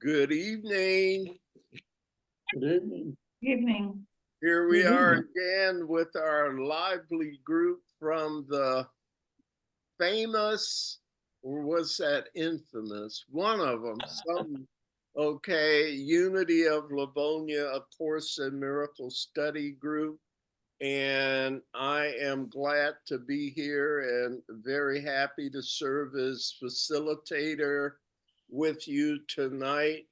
Good evening. Good evening. Evening. Here we Good are evening. again with our lively group from the famous, or was that infamous? One of them, Unity of Livonia, A Course in Miracles Study Group. And I am glad to be here and very happy to serve as facilitator with you tonight.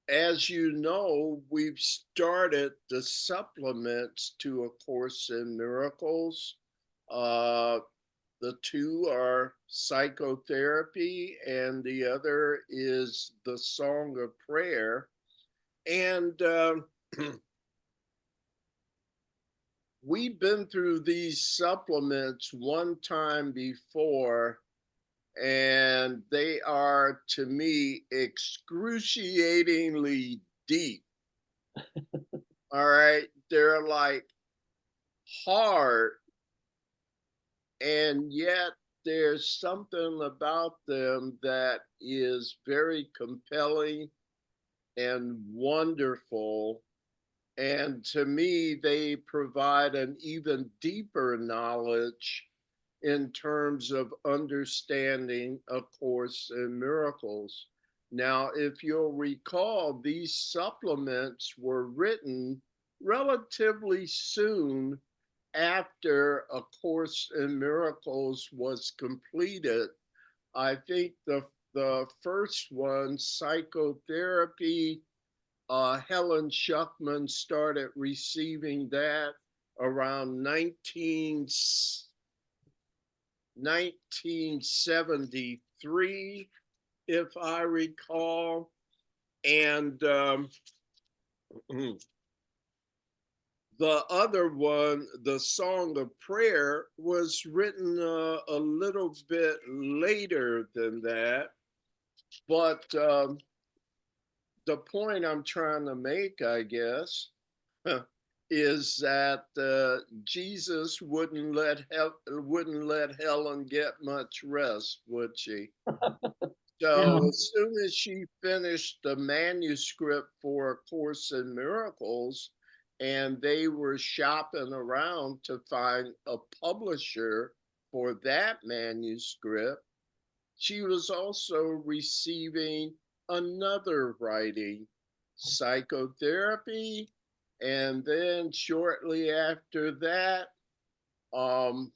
As you know, we've started the supplements to A Course in Miracles. The two are psychotherapy, and the other is the Song of Prayer. And we've been through these supplements one time before, and they are, to me, excruciatingly deep. All right. They're like hard, and yet there's something about them that is very compelling and wonderful. And to me, they provide an even deeper knowledge in terms of understanding A Course in Miracles. Now, if you'll recall, these supplements were written relatively soon after A Course in Miracles was completed. I think the first one, Psychotherapy, Helen Schuckman started receiving that around 1973, if I recall. And the other one, the Song of Prayer, was written a little bit later than that. But the point I'm trying to make, I guess, is that Jesus wouldn't let Helen get much rest, would she? So Yeah. as soon as she finished the manuscript for A Course in Miracles, and they were shopping around to find a publisher for that manuscript, she was also receiving another writing, Psychotherapy, and then shortly after that, I'm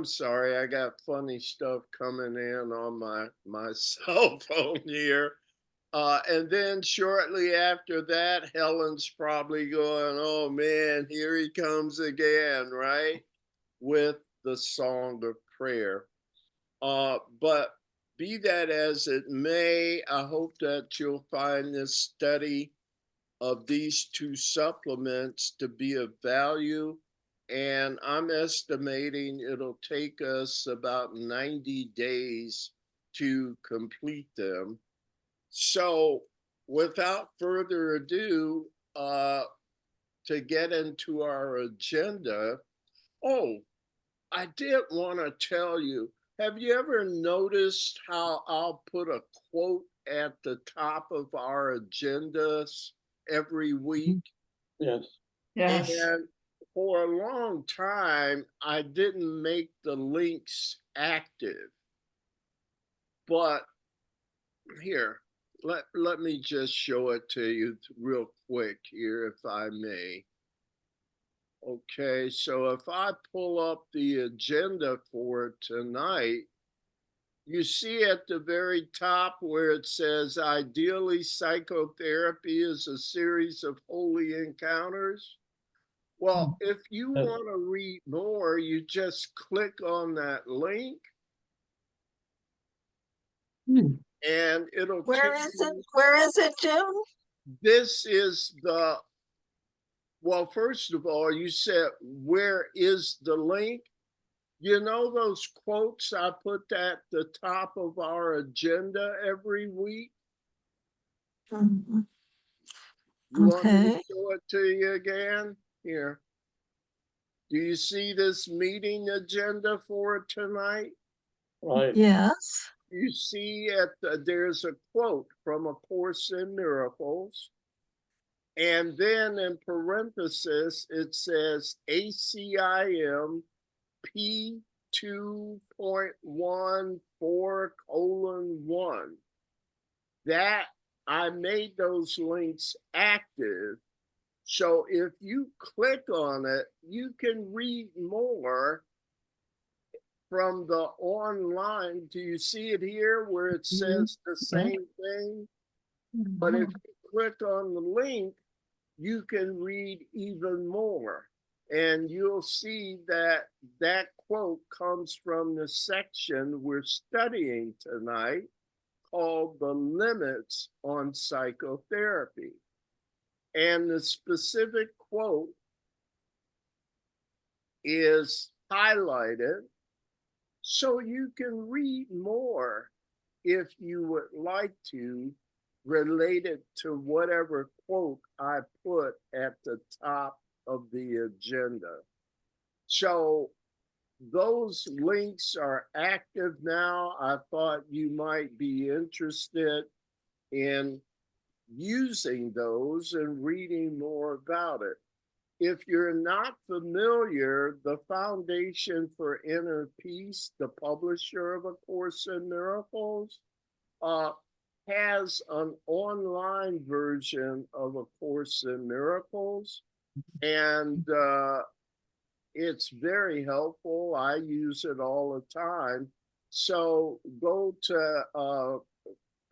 sorry, I got funny stuff coming in on my cell phone here. And then shortly after that, Helen's probably going, oh man, here he comes again, right? With the Song of Prayer. But be that as it may, I hope that you'll find this study of these two supplements to be of value. And I'm estimating it'll take us about 90 days to complete them. So without further ado, to get into our agenda, I did want to tell you, have you ever noticed how I'll put a quote at the top of our agendas every week? Yes. Yes. And for a long time, I didn't make the links active. But here, let me just show it to you real quick here, if I may. Okay, so if I pull up the agenda for tonight, you see at the very top where it says, ideally, psychotherapy is a series of holy encounters. Well, if you want to read more, you just click on that link and it'll Where take is you. it? Where is it, June? This is the, well, first of all, you said, where is the link? You know those quotes I put at the top of our agenda every week? Mhm. You want me to Okay. show it to you again? Here. Do you see this meeting agenda for tonight? Right. Yes. you see there's a quote from A Course in Miracles, and then in parenthesis it says ACIM P2.14:1. That I made those links active. So if you click on it, you can read more from the online. Do you see it here where it says the same thing? But if you click on the link, you can read even more. And you'll see that that quote comes from the section we're studying tonight called The Limits on Psychotherapy. And the specific quote is highlighted so you can read more if you would like to, related to whatever quote I put at the top of the agenda. So those links are active now. I thought you might be interested in using those and reading more about it. If you're not familiar, the Foundation for Inner Peace, the publisher of A Course in Miracles, has an online version of A Course in Miracles, and it's very helpful. I use it all the time. So go to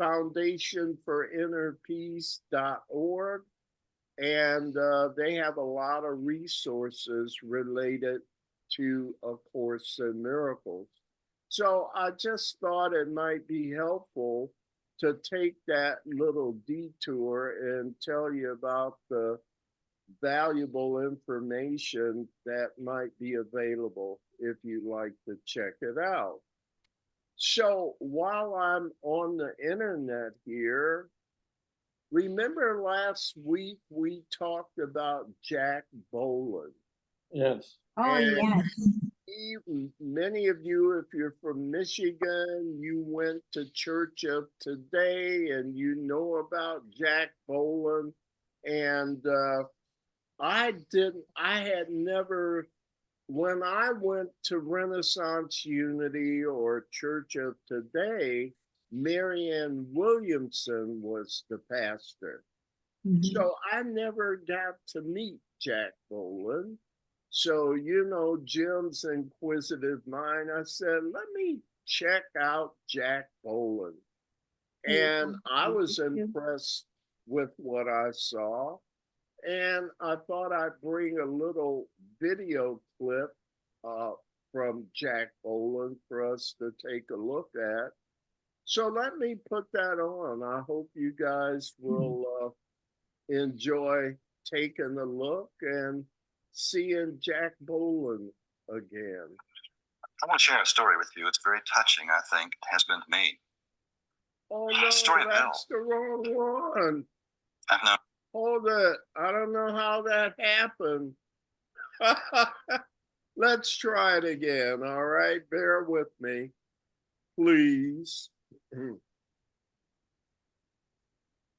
foundationforinnerpeace.org, and they have a lot of resources related to A Course in Miracles. So I just thought it might be helpful to take that little detour and tell you about the valuable information that might be available if you'd like to check it out. So while I'm on the internet here, remember last week we talked about Jack Boland? Yes. Oh, And yes. many of you, if you're from Michigan, you went to Church of Today and you know about Jack Boland. And I had never, when I went to Renaissance Unity or Church of Today, Marianne Williamson was the pastor. So I never got to meet Jack Boland. So, you know, Jim's inquisitive mind, I said, let me check out Jack Boland. And I was impressed with what I saw. And I thought I'd bring a little video clip from Jack Boland for us to take a look at. So let me put that on. I hope you guys will enjoy taking a look and seeing Jack Boland again. I want to share a story with you. It's very touching, I think, has been to me. Oh no, Story of that's the wrong one. I've known. Hold it. I don't know how that happened. Let's try it again. All right, bear with me, please.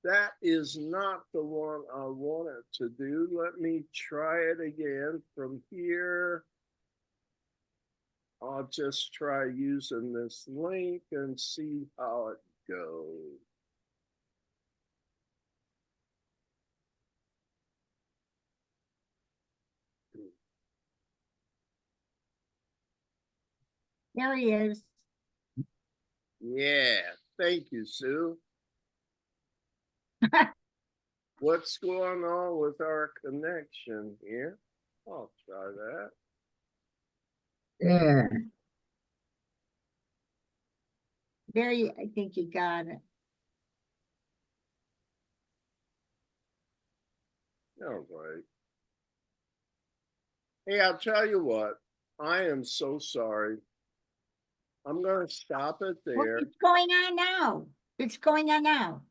That is not the one I wanted to do. Let me try it again from here. I'll just try using this link and see how it goes. There he is. Yeah, thank you, Sue. What's going on with our connection here? I'll try that. There. There you, I think you got it. All right. Hey, I'll tell you what, I am so sorry. I'm going to stop it Well, there. it's going on now. It's going on now.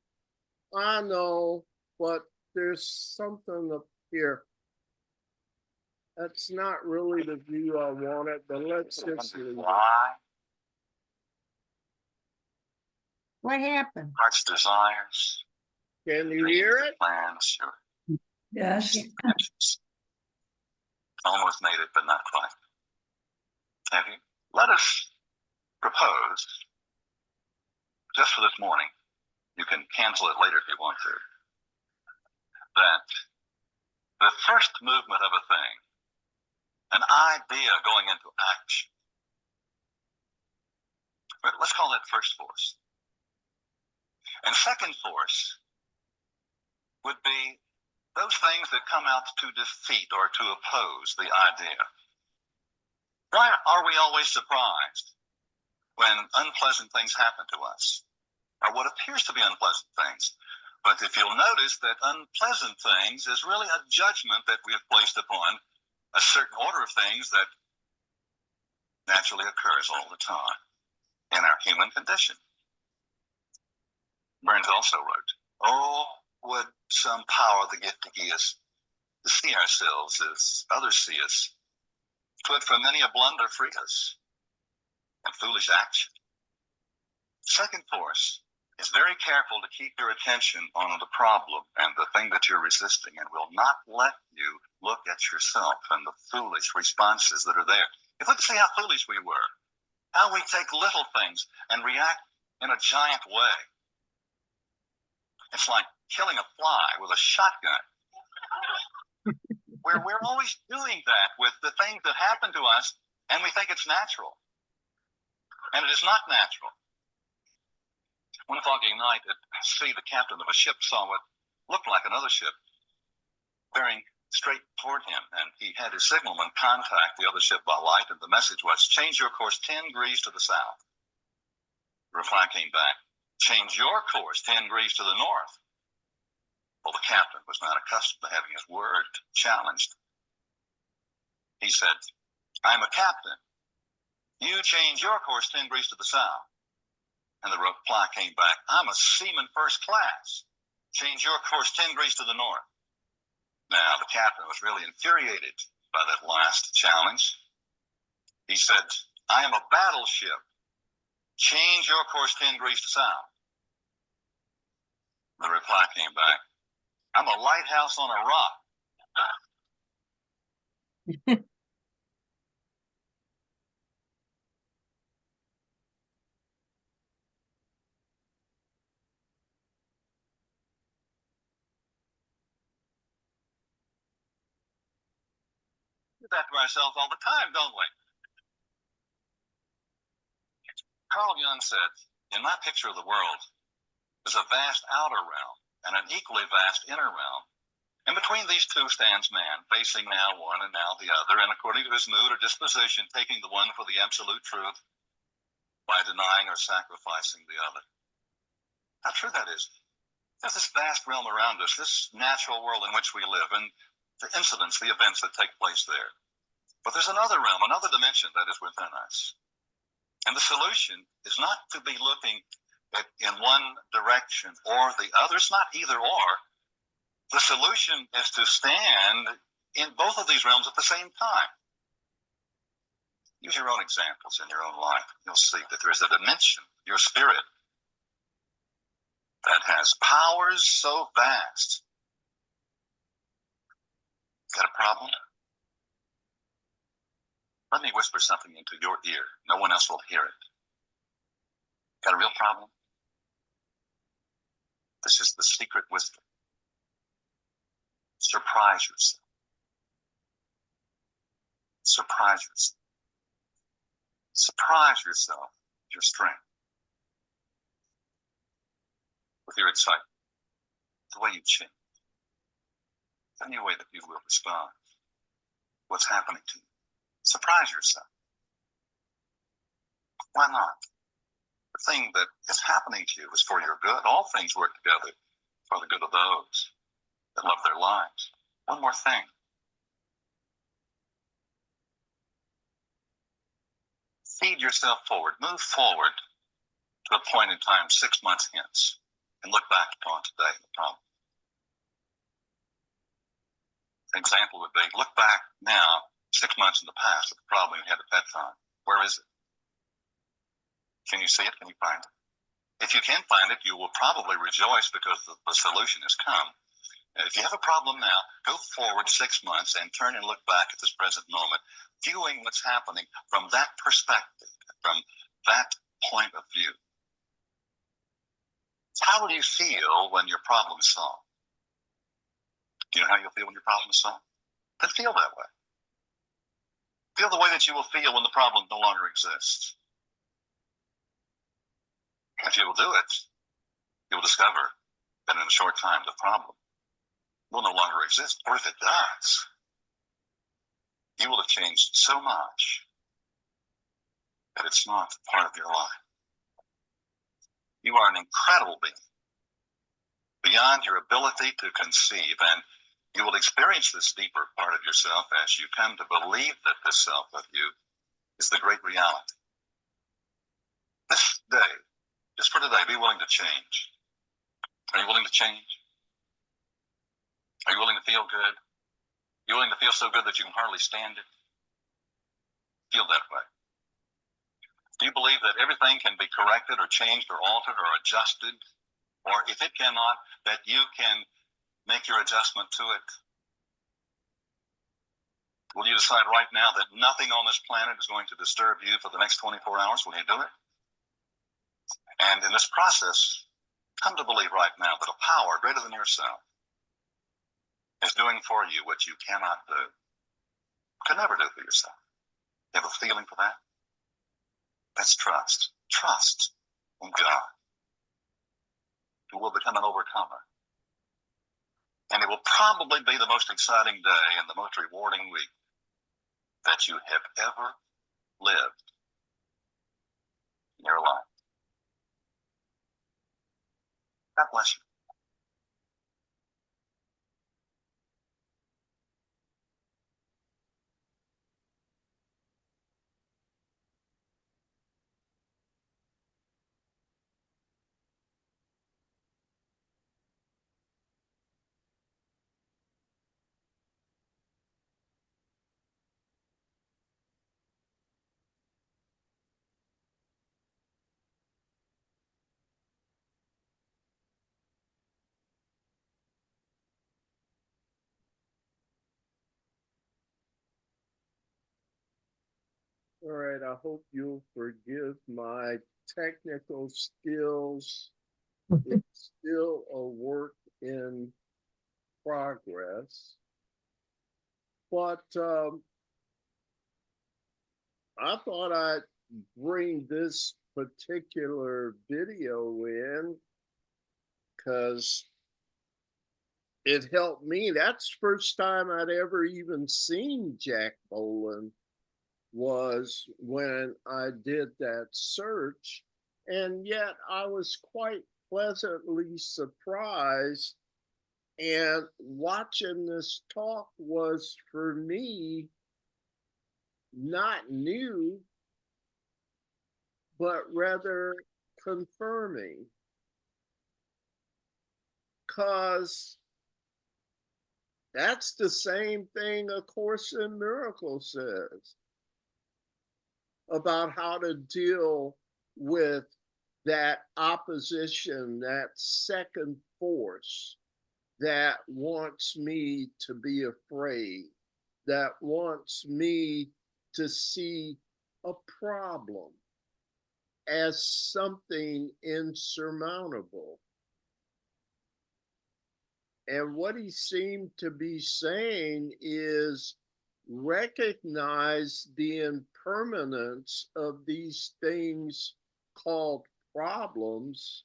I know, but there's something up here. That's not really the view I wanted, but let's just leave it. Why? What happened? heart's desires, Can you dreams, hear and it? plans, your Yes. intentions. Almost made it, but not quite. Have you? Let us propose, just for this morning, you can cancel it later if you want to, that the first movement of a thing, an idea going into action, let's call that first force. And second force would be those things that come out to defeat or to oppose the idea. Why are we always surprised when unpleasant things happen to us, or what appears to be unpleasant things? But if you'll notice that unpleasant things is really a judgment that we have placed upon a certain order of things that naturally occurs all the time in our human condition. Burns also wrote, "Oh, would some power the gift to give us to see ourselves as others see us, twould for many a blunder free us, and foolish action." Second force is very careful to keep your attention on the problem and the thing that you're resisting, and will not let you look at yourself and the foolish responses that are there. If we could see how foolish we were, how we take little things and react in a giant way. It's like killing a fly with a shotgun. We're always doing that with the things that happen to us, and we think it's natural. And it is not natural. One foggy night at sea, the captain of a ship saw what looked like another ship bearing straight toward him, and he had his signalman contact the other ship by light, and the message was, "Change your course 10 degrees to the south." The reply came back, "Change your course 10 degrees to the north." Well, the captain was not accustomed to having his word challenged. He said, "I'm a captain. You change your course 10 degrees to the south." And the reply came back, "I'm a seaman first class. Change your course 10 degrees to the north." Now, the captain was really infuriated by that last challenge. He said, "I am a battleship. Change your course 10 degrees to south." The reply came back, "I'm a lighthouse on a rock." We do that to ourselves all the time, don't we? Carl Jung said, "In my picture of the world, there's a vast outer realm and an equally vast inner realm. And between these two stands man, facing now one and now the other, and according to his mood or disposition, taking the one for the absolute truth by denying or sacrificing the other." How true that is. There's this vast realm around us, this natural world in which we live, and the incidents, the events that take place there. But there's another realm, another dimension that is within us. And the solution is not to be looking in one direction or the other. It's not either or. The solution is to stand in both of these realms at the same time. Use your own examples in your own life. You'll see that there is a dimension, your spirit, that has powers so vast. Got a problem? Let me whisper something into your ear. No one else will hear it. Got a real problem? This is the secret wisdom. Surprise yourself. Surprise yourself. Surprise yourself with your strength, with your excitement, the way you change, any way that you will respond to what's happening to you. Surprise yourself. Why not? The thing that is happening to you is for your good. All things work together for the good of those that love their lives. One more thing. Feed yourself forward. Move forward to a point in time 6 months hence and look back upon today and the problem. An example would be, look back now 6 months in the past at the problem you had at that time. Where is it? Can you see it? Can you find it? If you can find it, you will probably rejoice because the solution has come. If you have a problem now, go forward 6 months and turn and look back at this present moment, viewing what's happening from that perspective, from that point of view. How will you feel when your problem is solved? Do you know how you'll feel when your problem is solved? Then feel that way. Feel the way that you will feel when the problem no longer exists. If you will do it, you will discover that in a short time the problem will no longer exist. Or if it does, you will have changed so much that it's not part of your life. You are an incredible being, beyond your ability to conceive, and you will experience this deeper part of yourself as you come to believe that this self of you is the great reality. This day, just for today, be willing to change. Are you willing to change? Are you willing to feel good? Are you willing to feel so good that you can hardly stand it? Feel that way. Do you believe that everything can be corrected or changed or altered or adjusted? Or if it cannot, that you can make your adjustment to it? Will you decide right now that nothing on this planet is going to disturb you for the next 24 hours? Will you do it? And in this process, come to believe right now that a power greater than yourself is doing for you what you cannot do, can never do for yourself. You have a feeling for that? That's trust. Trust in God. You will become an overcomer. And it will probably be the most exciting day and the most rewarding week that you have ever lived in your life. God bless you. All right, I hope you'll forgive my technical skills. It's still a work in progress. But I thought I'd bring this particular video in because it helped me. That's the first time I'd ever even seen Jack Boland, was when I did that search. And yet I was quite pleasantly surprised. And watching this talk was, for me, not new, but rather confirming. Because that's the same thing A Course in Miracles says about how to deal with that opposition, that second force that wants me to be afraid, that wants me to see a problem as something insurmountable. And what he seemed to be saying is, recognize the impermanence of these things called problems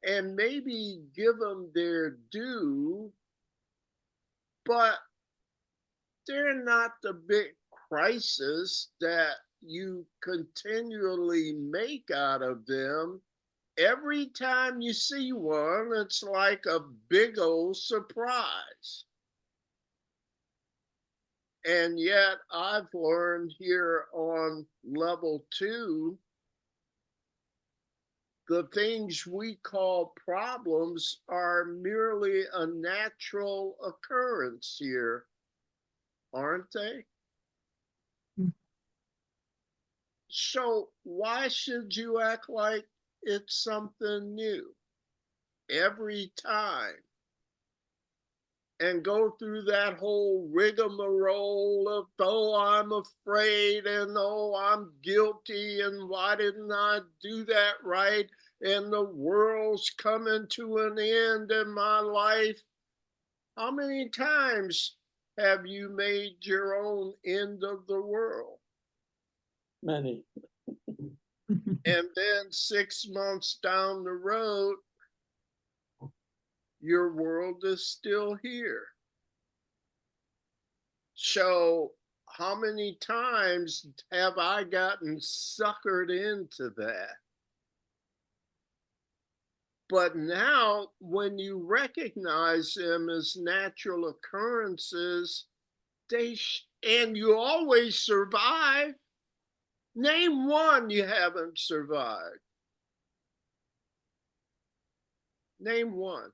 and maybe give them their due, but they're not the big crisis that you continually make out of them. Every time you see one, it's like a big old surprise. And yet I've learned here on level 2, the things we call problems are merely a natural occurrence here, aren't they? So why should you act like it's something new every time, and go through that whole rigmarole of, oh, I'm afraid, and oh, I'm guilty, and why didn't I do that right? And the world's coming to an end in my life. How many times have you made your own end of the world? Many. And then 6 months down the road, your world is still here. So, how many times have I gotten suckered into that? But now, when you recognize them as natural occurrences, and you always survive. Name one you haven't survived. Name one.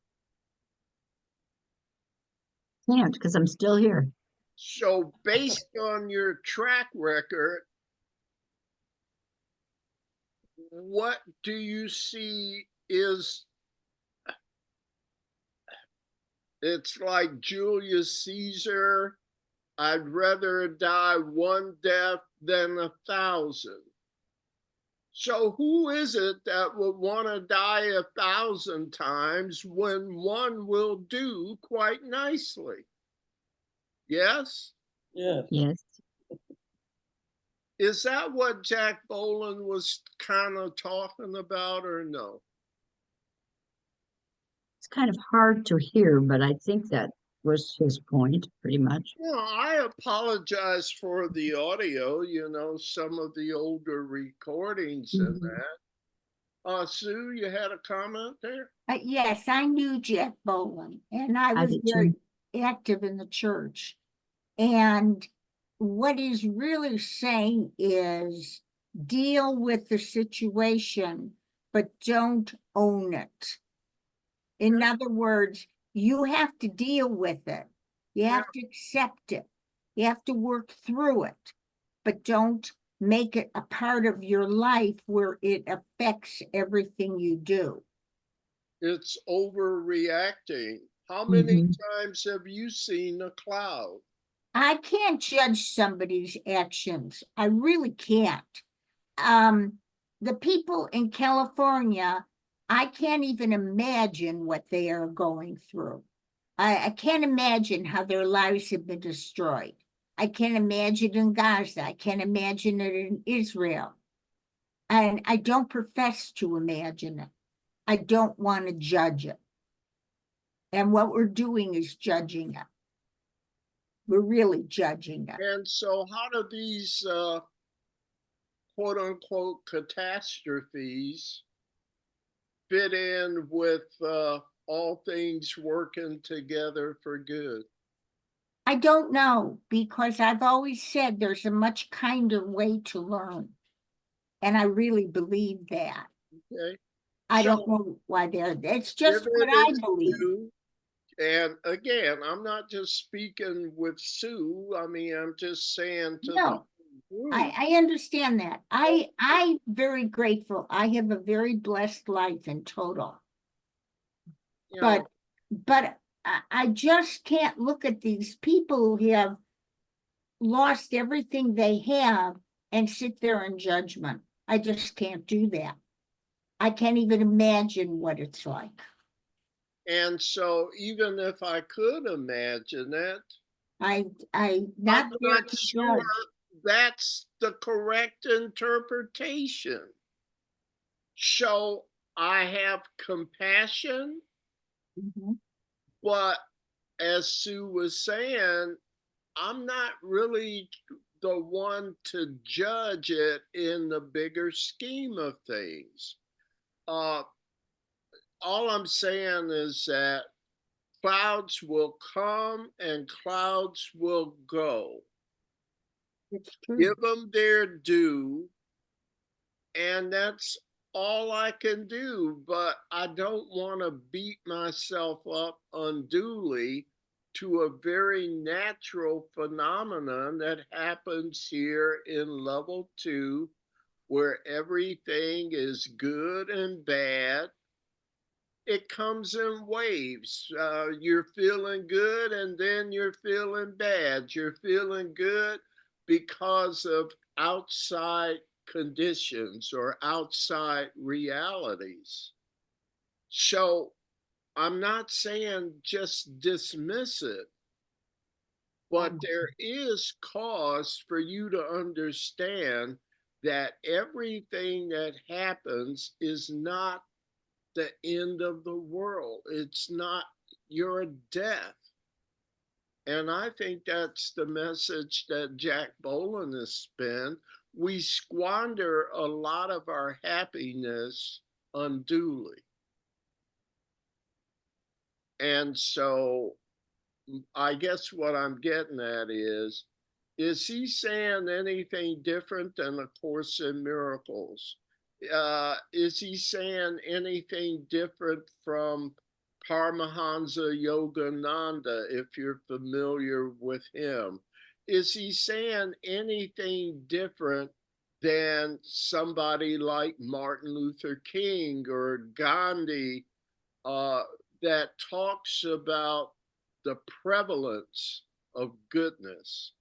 Can't, because I'm still here. So, based on your track record, what do you see is, it's like Julius Caesar, I'd rather die one death than 1,000. So who is it that would want to die 1,000 times when one will do quite nicely? Yes? Yes. Yes. Is that what Jack Boland was kind of talking about, or no? It's kind of hard to hear, but I think that was his point, pretty much. Well, I apologize for the audio, some of the older recordings and Mhm. that. Sue, you had a comment there? Yes, I knew Jack Boland, and I I was did very too. active in the church. And what he's really saying is deal with the situation, but don't own it. In other words, you have to deal with it. You have to accept it. You have to work through it, but don't make it a part of your life where it affects everything you do. It's overreacting. How many Mhm. times have you seen a cloud? I can't judge somebody's actions. I really can't. The people in California, I can't even imagine what they are going through. I can't imagine how their lives have been destroyed. I can't imagine in Gaza. I can't imagine it in Israel. And I don't profess to imagine it. I don't want to judge it. And what we're doing is judging it. We're really judging it. And so, how do these quote unquote catastrophes fit in with all things working together for good? I don't know, because I've always said there's a much kinder way to learn. And I really believe that. Okay. I So, don't know why it's just give what it I its believe. due. And again, I'm not just speaking with Sue. I mean, I'm just saying to the No, group. I understand that. I'm very grateful. I have a very blessed life in total. You But know, I just can't look at these people who have lost everything they have and sit there in judgment. I just can't do that. I can't even imagine what it's like. and so even if I could imagine it, I I'm not there not to sure judge. that's the correct interpretation. So I have compassion, Mhm. but as Sue was saying, I'm not really the one to judge it in the bigger scheme of things. Uh, all I'm saying is that clouds will come and clouds will go. It's true. Give them their due, and that's all I can do. But I don't want to beat myself up unduly to a very natural phenomenon that happens here in level 2 where everything is good and bad. It comes in waves. You're feeling good and then you're feeling bad. You're feeling good because of outside conditions or outside realities. So I'm not saying just dismiss it, but there is cause for you to understand that everything that happens is not the end of the world. It's not your death. And I think that's the message that Jack Boland has been. We squander a lot of our happiness unduly. And so I guess what I'm getting at is he saying anything different than A Course in Miracles? Is he saying anything different from Paramahansa Yogananda, if you're familiar with him? Is he saying anything different than somebody like Martin Luther King or Gandhi, uh, that talks about the prevalence of goodness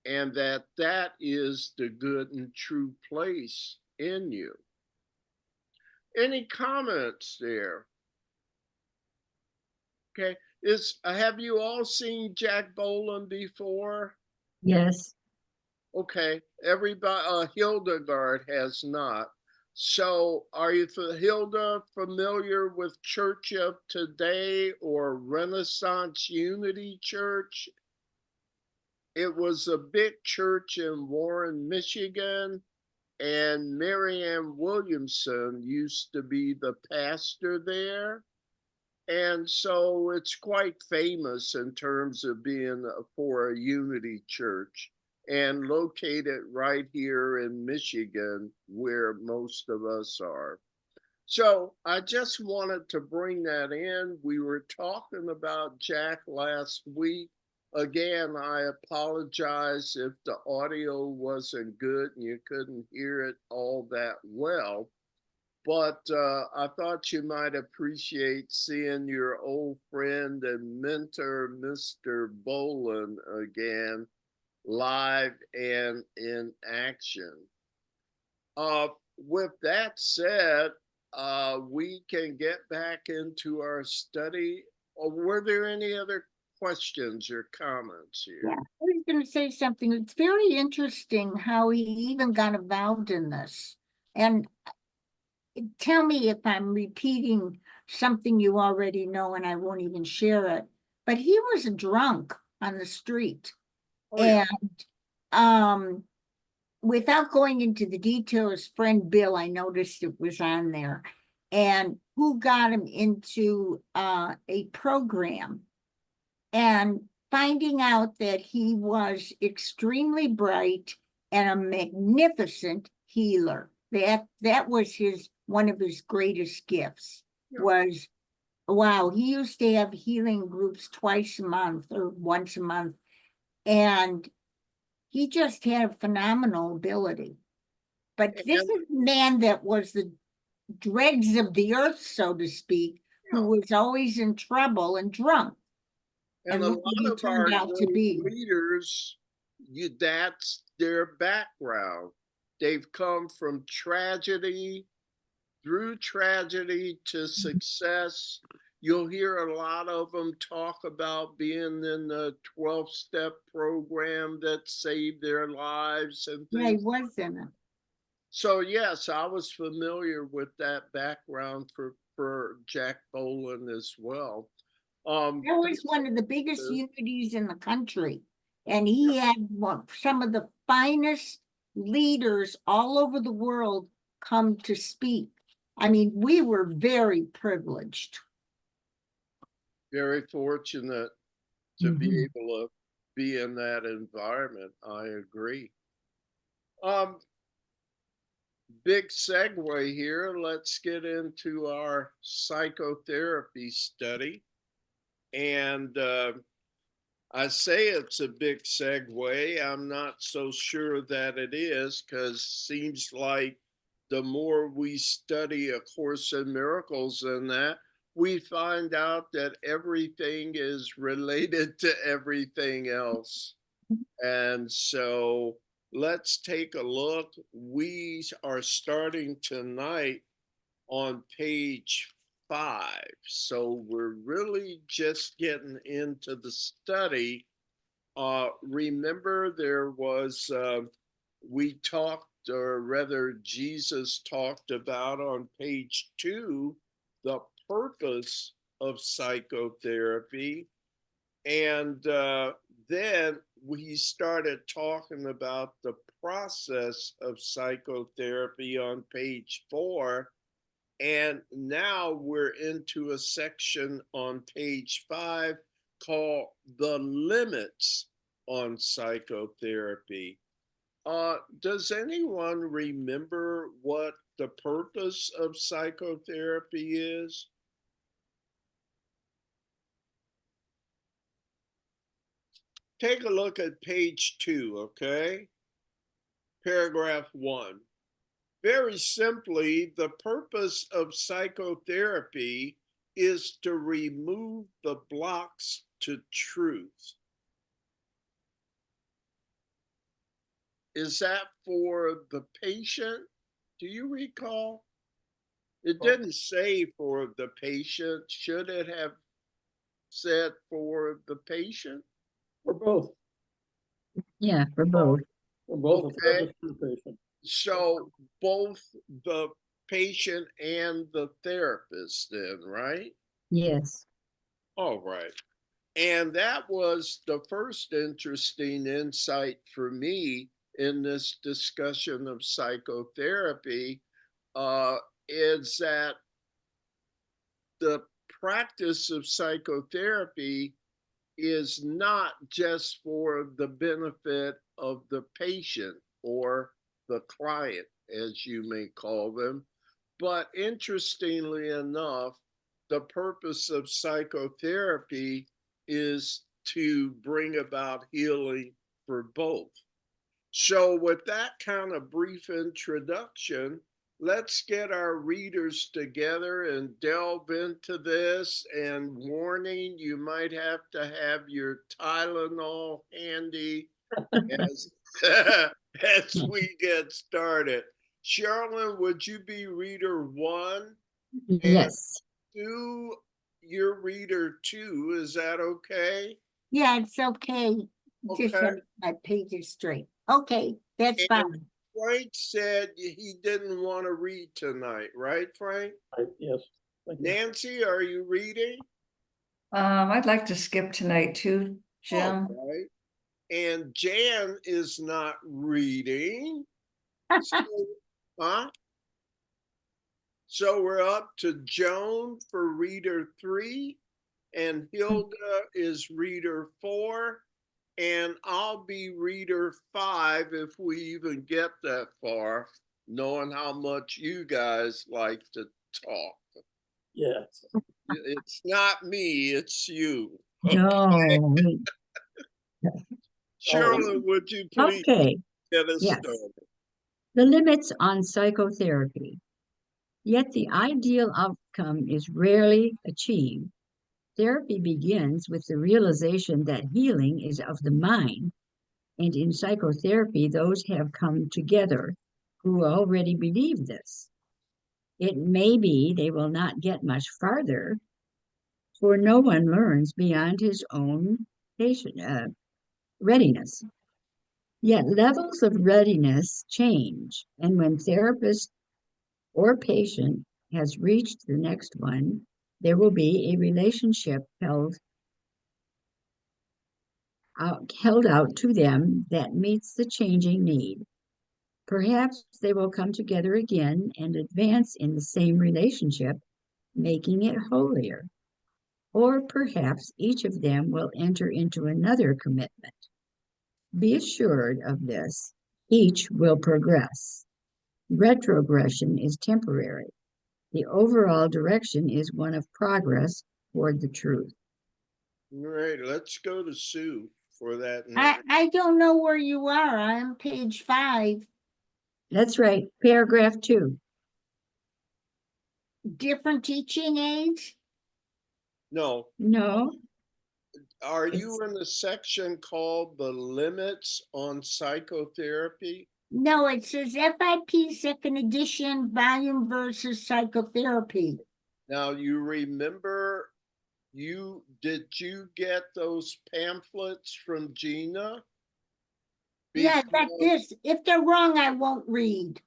and that is the good and true place in you? Any comments there? Okay, have you all seen Jack Boland before? Yes. Okay, everybody, Hildegard has not. So are you, Hilda, familiar with Church of Today or Renaissance Unity Church? It was a big church in Warren, Michigan, and Marianne Williamson used to be the pastor there. And so it's quite famous in terms of being for a unity church and located right here in Michigan, where most of us are. So I just wanted to bring that in. We were talking about Jack last week. Again, I apologize if the audio wasn't good and you couldn't hear it all that well. But I thought you might appreciate seeing your old friend and mentor, Mr. Boland, again, live and in action. With that said, we can get back into our study. Or were there any other questions or comments here? Yeah, I was going to say something. It's very interesting how he even got involved in this. And tell me if I'm repeating something you already know and I won't even share it. But he was drunk on the street. Oh, yeah. And without going into the details, friend Bill, I noticed it was on there, and who got him into a program, and finding out that he was extremely bright and a magnificent healer. That was one of his greatest gifts. Yeah. Was, wow, he used to have healing groups twice a month or once a month, and he just had a phenomenal ability. But this is a man that was the dregs of the earth, so to speak, who was always in trouble and drunk. And a look what he lot of our turned out to be. leaders, that's their background. They've come from tragedy, through tragedy to success. You'll hear a lot of them talk about being in the 12-step program that saved their lives and Yeah, he things. was in it. So yes, I was familiar with that background for Jack Boland as well. That was one of the biggest unities in the country. And he had some of the finest leaders all over the world come to speak. I mean, we were very privileged. Very fortunate to be able to be in that environment. I agree. Big segue here. Let's get into our psychotherapy study. And I say it's a big segue. I'm not so sure that it is, because seems like the more we study A Course in Miracles and that, we find out that everything is related to everything else. And so let's take a look. We are starting tonight on page 5. So we're really just getting into the study. Remember, there was, we talked, or rather, Jesus talked about on page 2, the purpose of psychotherapy. And then we started talking about the process of psychotherapy on page 4. And now we're into a section on page 5 called The Limits on Psychotherapy. Does anyone remember what the purpose of psychotherapy is? Take a look at page 2, okay? Paragraph 1. Very simply, the purpose of psychotherapy is to remove the blocks to truth. Is that for the patient? Do you recall? It didn't say for the patient. Should it have said for the patient? For both, Yeah, for both. for both the Okay. therapist and the patient. So both the patient and the therapist then, right? Yes. All right. And that was the first interesting insight for me in this discussion of psychotherapy, uh, is that the practice of psychotherapy is not just for the benefit of the patient or the client, as you may call them, but interestingly enough, the purpose of psychotherapy is to bring about healing for both. So, with that kind of brief introduction, let's get our readers together and delve into this. And warning, you might have to have your Tylenol handy as, as we get started. Sherilyn, would you be reader 1? And Yes. Sue, you're reader 2. Is that okay? Yeah, it's okay. Just Okay. let me get my pages straight. Okay, that's And fine. Frank said he didn't want to read tonight, right, Frank? Yes. Thank you. Nancy, are you reading? I'd like to skip tonight too, All Jim. right. And Jan is not reading. So, huh? So we're up to Joan for reader 3, and Hilda is reader 4, and I'll be reader 5 if we even get that far, knowing how much you guys like to talk. Yes. It's not me, it's you. No. Shirley, would you please Okay. get us Yes. started? The limits on psychotherapy. Yet the ideal outcome is rarely achieved. Therapy begins with the realization that healing is of the mind, and in psychotherapy, those have come together who already believe this. It may be they will not get much farther, for no one learns beyond his own readiness. Yet levels of readiness change, and when therapist or patient has reached the next one, there will be a relationship held out to them that meets the changing need. Perhaps they will come together again and advance in the same relationship, making it holier. Or perhaps each of them will enter into another commitment. Be assured of this, each will progress. Retrogression is temporary. The overall direction is one of progress toward the truth. All right, let's go to Sue for that I, next. I don't know where you are. I'm page 5. That's right, paragraph 2. Different teaching aids? No, No, are it's, you in the section called the Limits on Psychotherapy? No, it says FIP second edition, volume versus psychotherapy. Now, you remember did you get those pamphlets from Gina? Yeah, that Because this, if they're wrong, I won't read.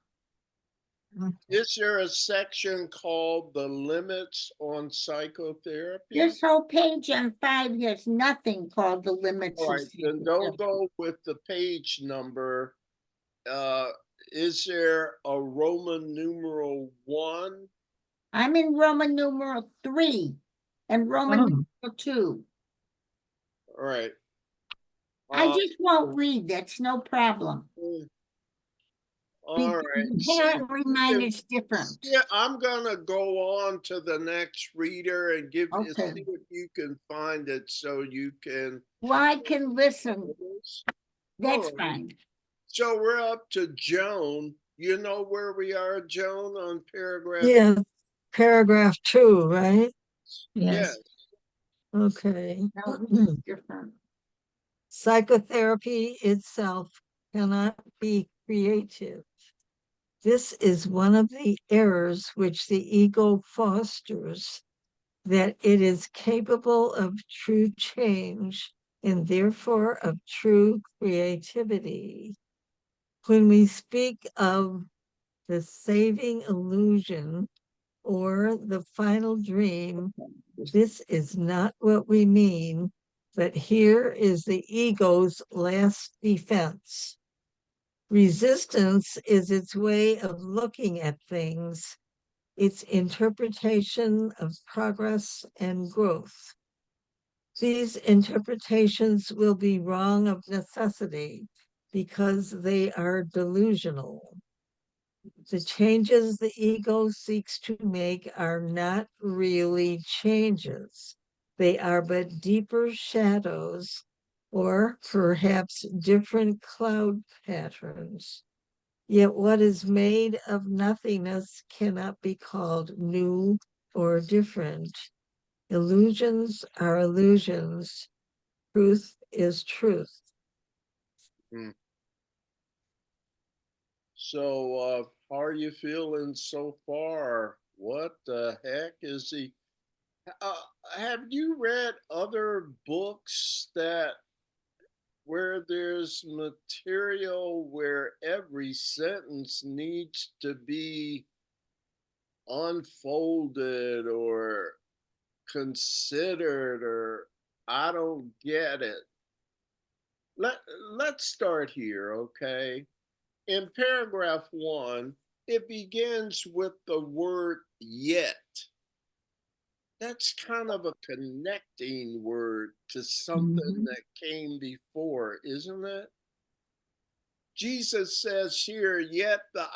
is there a section called the Limits on Psychotherapy? This whole page on 5 has nothing called the limits All of right, then don't psychotherapy. go with the page number. Uh, is there a Roman numeral 1? I'm in Roman numeral 3 and Roman oh, numeral 2. All right. I Uh, just won't read, that's no problem. all Because right. apparently mine is different. Yeah, I'm gonna go on to the next reader and Okay. see if you can find it so you can. Well, I can listen, that's All right. fine. So we're up to Joan. You know where we are, Joan, on paragraph? Yeah, paragraph 2, right? yes. Okay. No, this is different. Psychotherapy itself cannot be creative. This is one of the errors which the ego fosters, that it is capable of true change and therefore of true creativity. When we speak of the saving illusion or the final dream, this is not what we mean, but here is the ego's last defense. Resistance is its way of looking at things, its interpretation of progress and growth. These interpretations will be wrong of necessity because they are delusional. The changes the ego seeks to make are not really changes. They are but deeper shadows or perhaps different cloud patterns. Yet what is made of nothingness cannot be called new or different. Illusions are illusions. Truth is truth. Hmm. So, how are you feeling so far? What the heck is he? Have you read other books where there's material where every sentence needs to be unfolded or considered, or I don't get it? Let's start here, okay? In paragraph 1, it begins with the word yet. That's kind of a connecting word to something Mhm. that came before, isn't it? Jesus says here, yet the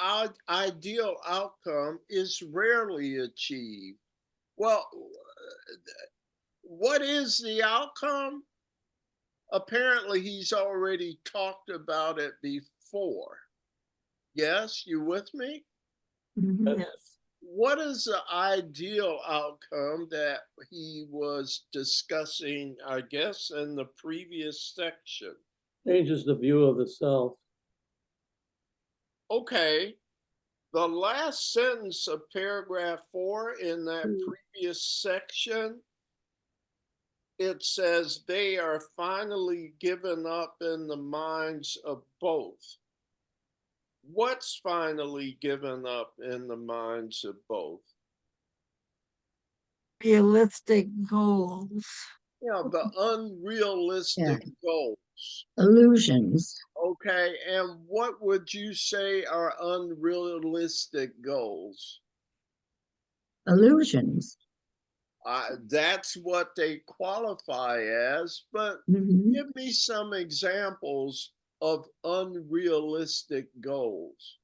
ideal outcome is rarely achieved. Well, what is the outcome? Apparently, he's already talked about it before. Yes, you with me? Mhm. Yes. What is the ideal outcome that he was discussing, I guess, in the previous section? Changes the view of the self. Okay, the last sentence of paragraph 4 in that previous section, it says they are finally given up in the minds of both. What's finally given up in the minds of both? Realistic goals. Yeah, the Yeah, unrealistic goals. illusions, Okay, and what would you say are unrealistic goals? illusions. That's what they qualify as, but Mhm. give me some examples of unrealistic goals.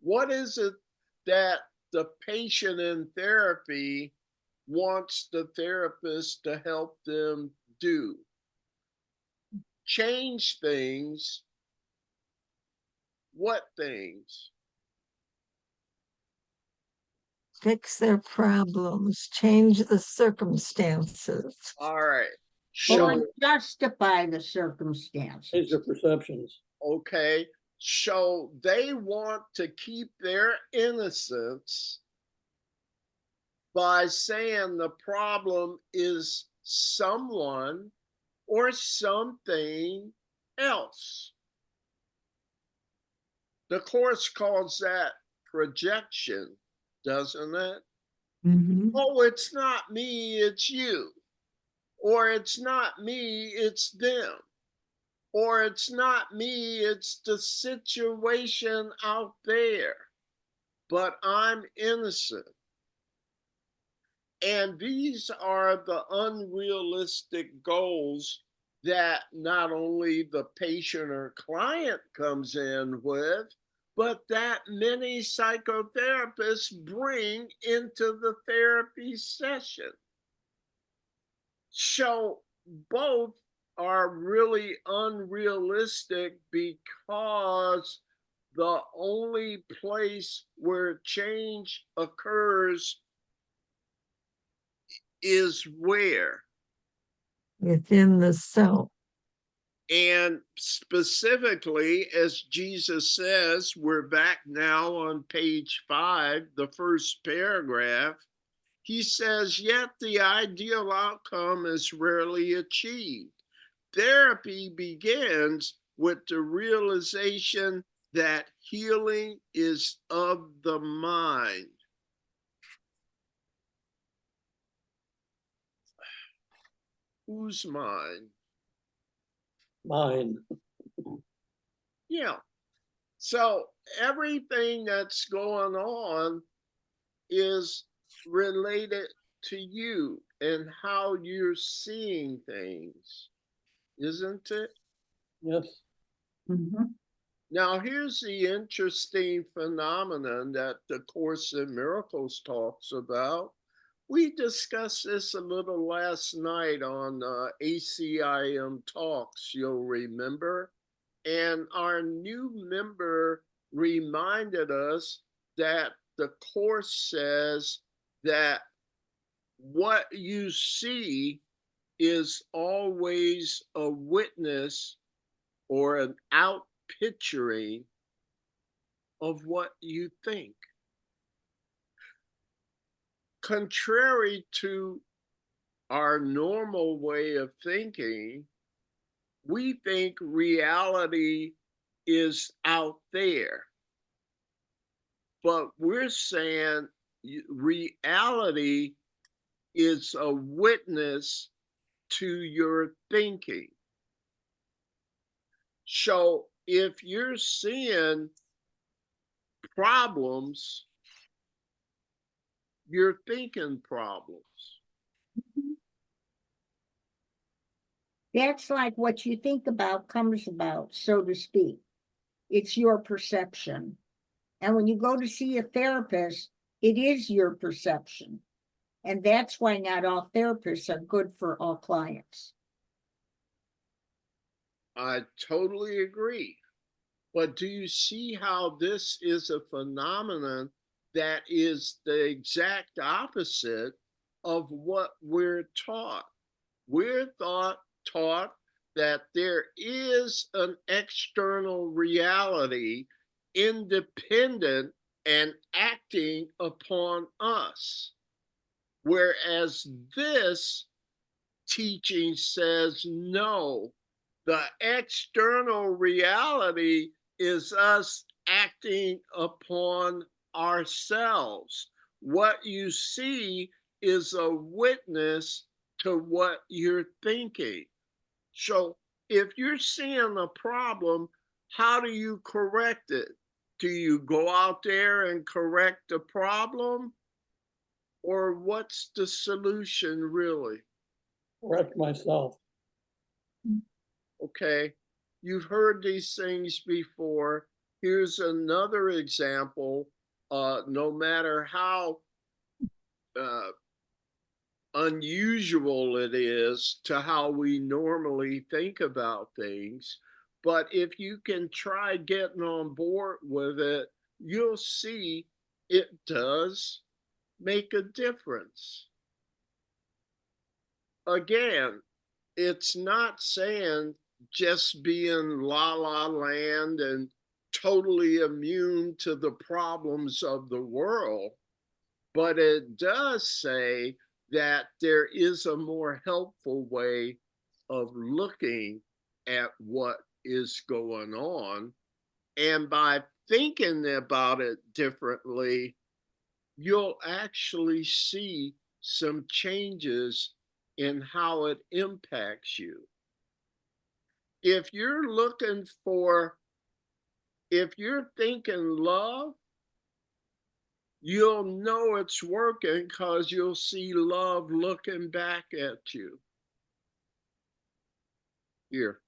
What is it that the patient in therapy wants the therapist to help them do? Change things. What things? Fix their problems, change the circumstances. All right. Or So, justify the circumstances. Change their perceptions. okay. So they want to keep their innocence by saying the problem is someone or something else. The Course calls that projection, doesn't it? Mhm. Oh, it's not me, it's you. Or it's not me, it's them. Or it's not me, it's the situation out there. But I'm innocent. And these are the unrealistic goals that not only the patient or client comes in with, but that many psychotherapists bring into the therapy session. So both are really unrealistic because the only place where change occurs is where? Within the self. And specifically, as Jesus says, we're back now on page 5, the first paragraph. He says, yet the ideal outcome is rarely achieved. Therapy begins with the realization that healing is of the mind. Whose mind? Mine. Yeah. So everything that's going on is related to you and how you're seeing things, isn't it? Yes. Mhm. Now, here's the interesting phenomenon that the Course in Miracles talks about. We discussed this a little last night on ACIM Talks, you'll remember. And our new member reminded us that the Course says that what you see is always a witness or an outpicturing of what you think. Contrary to our normal way of thinking, we think reality is out there. But we're saying reality is a witness to your thinking. So if you're seeing problems, you're thinking problems. That's like what you think about comes about, so to speak. It's your perception. And when you go to see a therapist, it is your perception. And that's why not all therapists are good for all clients. I totally agree. But do you see how this is a phenomenon that is the exact opposite of what we're taught? We're taught that there is an external reality independent and acting upon us. Whereas this teaching says no, the external reality is us acting upon ourselves. What you see is a witness to what you're thinking. So if you're seeing a problem, how do you correct it? Do you go out there and correct the problem? Or what's the solution really? Correct myself. Okay, you've heard these things before. Here's another example. No matter how unusual it is to how we normally think about things. But if you can try getting on board with it, you'll see it does make a difference. Again, it's not saying just being la la land and totally immune to the problems of the world, but it does say that there is a more helpful way of looking at what is going on. And by thinking about it differently, you'll actually see some changes in how it impacts you. If you're looking for, if you're thinking love, you'll know it's working because you'll see love looking back at you. Here.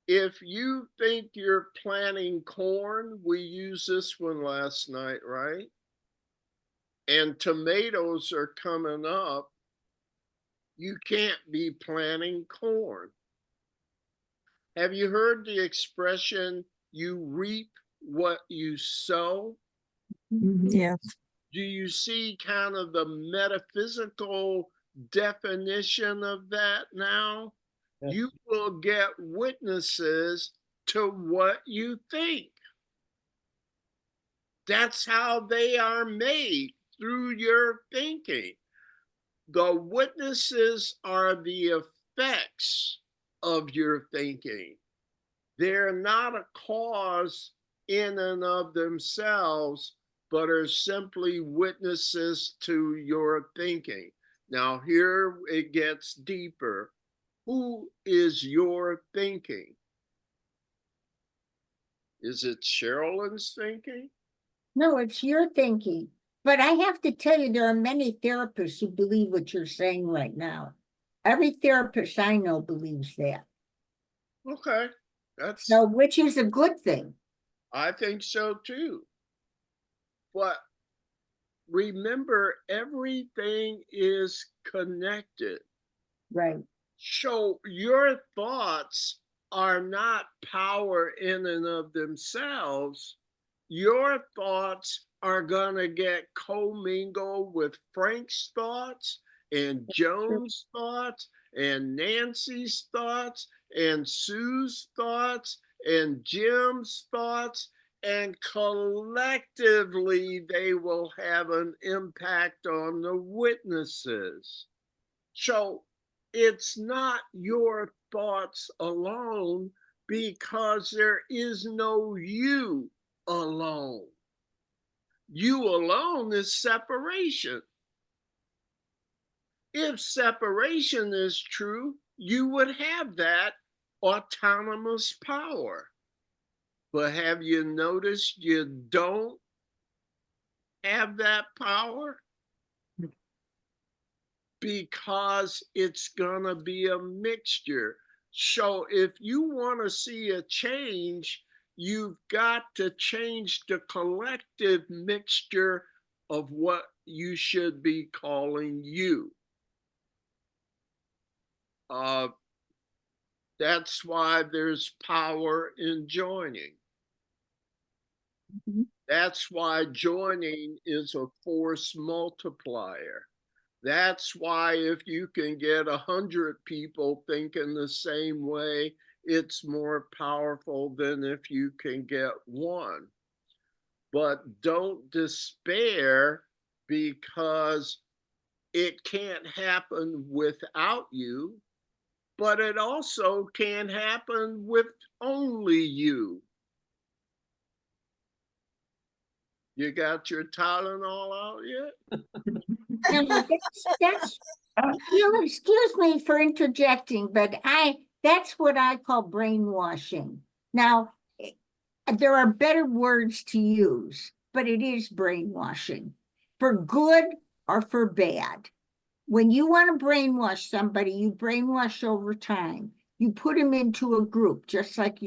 If you think you're planting corn, we used this one last night, right? And tomatoes are coming up, you can't be planting corn. Have you heard the expression, you reap what you sow? Yes. Do you see kind of the metaphysical definition of that now? Yes. You will get witnesses to what you think. That's how they are made, through your thinking. The witnesses are the effects of your thinking. They're not a cause in and of themselves, but are simply witnesses to your thinking. Now, here it gets deeper. Who is your thinking? Is it Sherilyn's thinking? No, it's your thinking. But I have to tell you, there are many therapists who believe what you're saying right now. Every therapist I know believes that. Okay, that's, So, which is a good thing. I think so too. But remember, everything is connected. Right. So your thoughts are not power in and of themselves. Your thoughts are going to get commingled with Frank's thoughts and Joan's thoughts and Nancy's thoughts and Sue's thoughts and Jim's thoughts, and collectively they will have an impact on the witnesses. So it's not your thoughts alone, because there is no you alone. You alone is separation. If separation is true, you would have that autonomous power. But have you noticed you don't have that power? Because it's gonna be a mixture. So if you want to see a change, you've got to change the collective mixture of what you should be calling you. That's why there's power in joining. That's why joining is a force multiplier. That's why if you can get 100 people thinking the same way, it's more powerful than if you can get one. But don't despair, because it can't happen without you, but it also can happen with only you. You got your Tylenol out yet? No, that's excuse me for interjecting, but that's what I call brainwashing. Now, there are better words to use, but it is brainwashing for good or for bad. When you want to brainwash somebody, you brainwash over time. You put them into a group, just like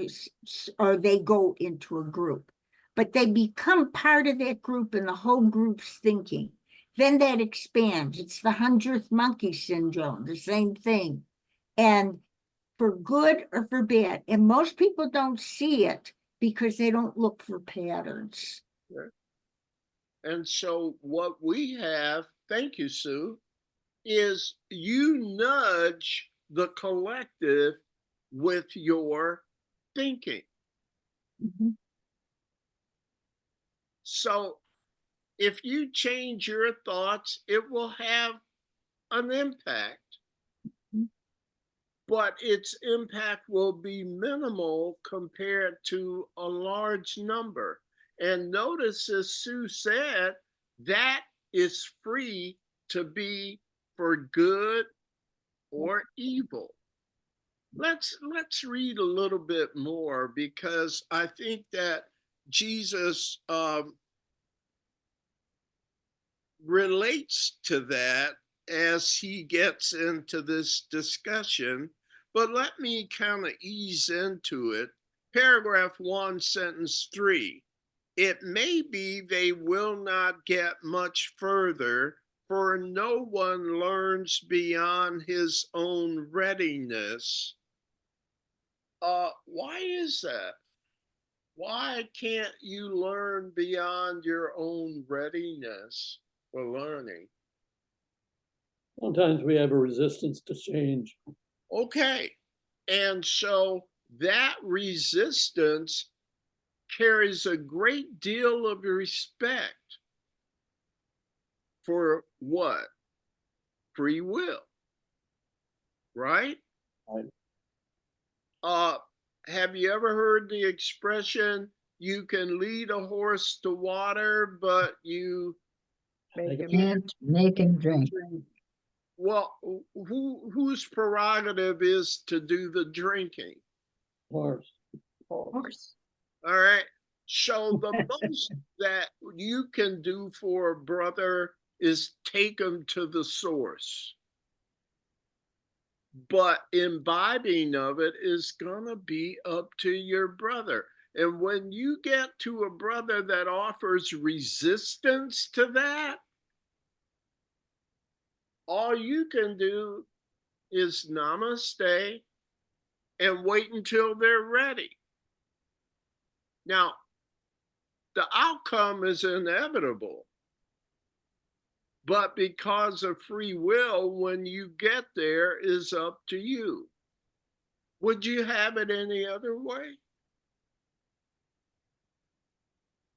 or they go into a group. but they become part of that group and the whole group's thinking. Then that expands. It's the 100th monkey syndrome, the same thing. And for good or for bad. And most people don't see it because they don't look for patterns. And so what we have, thank you, Sue, is you nudge the collective with your thinking. Mhm. So if you change your thoughts, it will have an impact, but its impact will be minimal compared to a large number. And notice, as Sue said, that is free to be for good or evil. Let's read a little bit more, because I think that Jesus relates to that as he gets into this discussion. But let me kind of ease into it. Paragraph 1, sentence 3. It may be they will not get much further, for no one learns beyond his own readiness. Why is that? Why can't you learn beyond your own readiness for learning? Sometimes we have a resistance to change. Okay. And so that resistance carries a great deal of respect for what? Free will, right? Right. Have you ever heard the expression, you can lead a horse to water, but you Can't make him drink. well, whose prerogative is to do the drinking? Horse. Horse. All right. So the most that you can do for a brother is take him to the source. But imbibing of it is going to be up to your brother. And when you get to a brother that offers resistance to that, all you can do is namaste and wait until they're ready. Now, the outcome is inevitable, but because of free will, when you get there, is up to you. Would you have it any other way?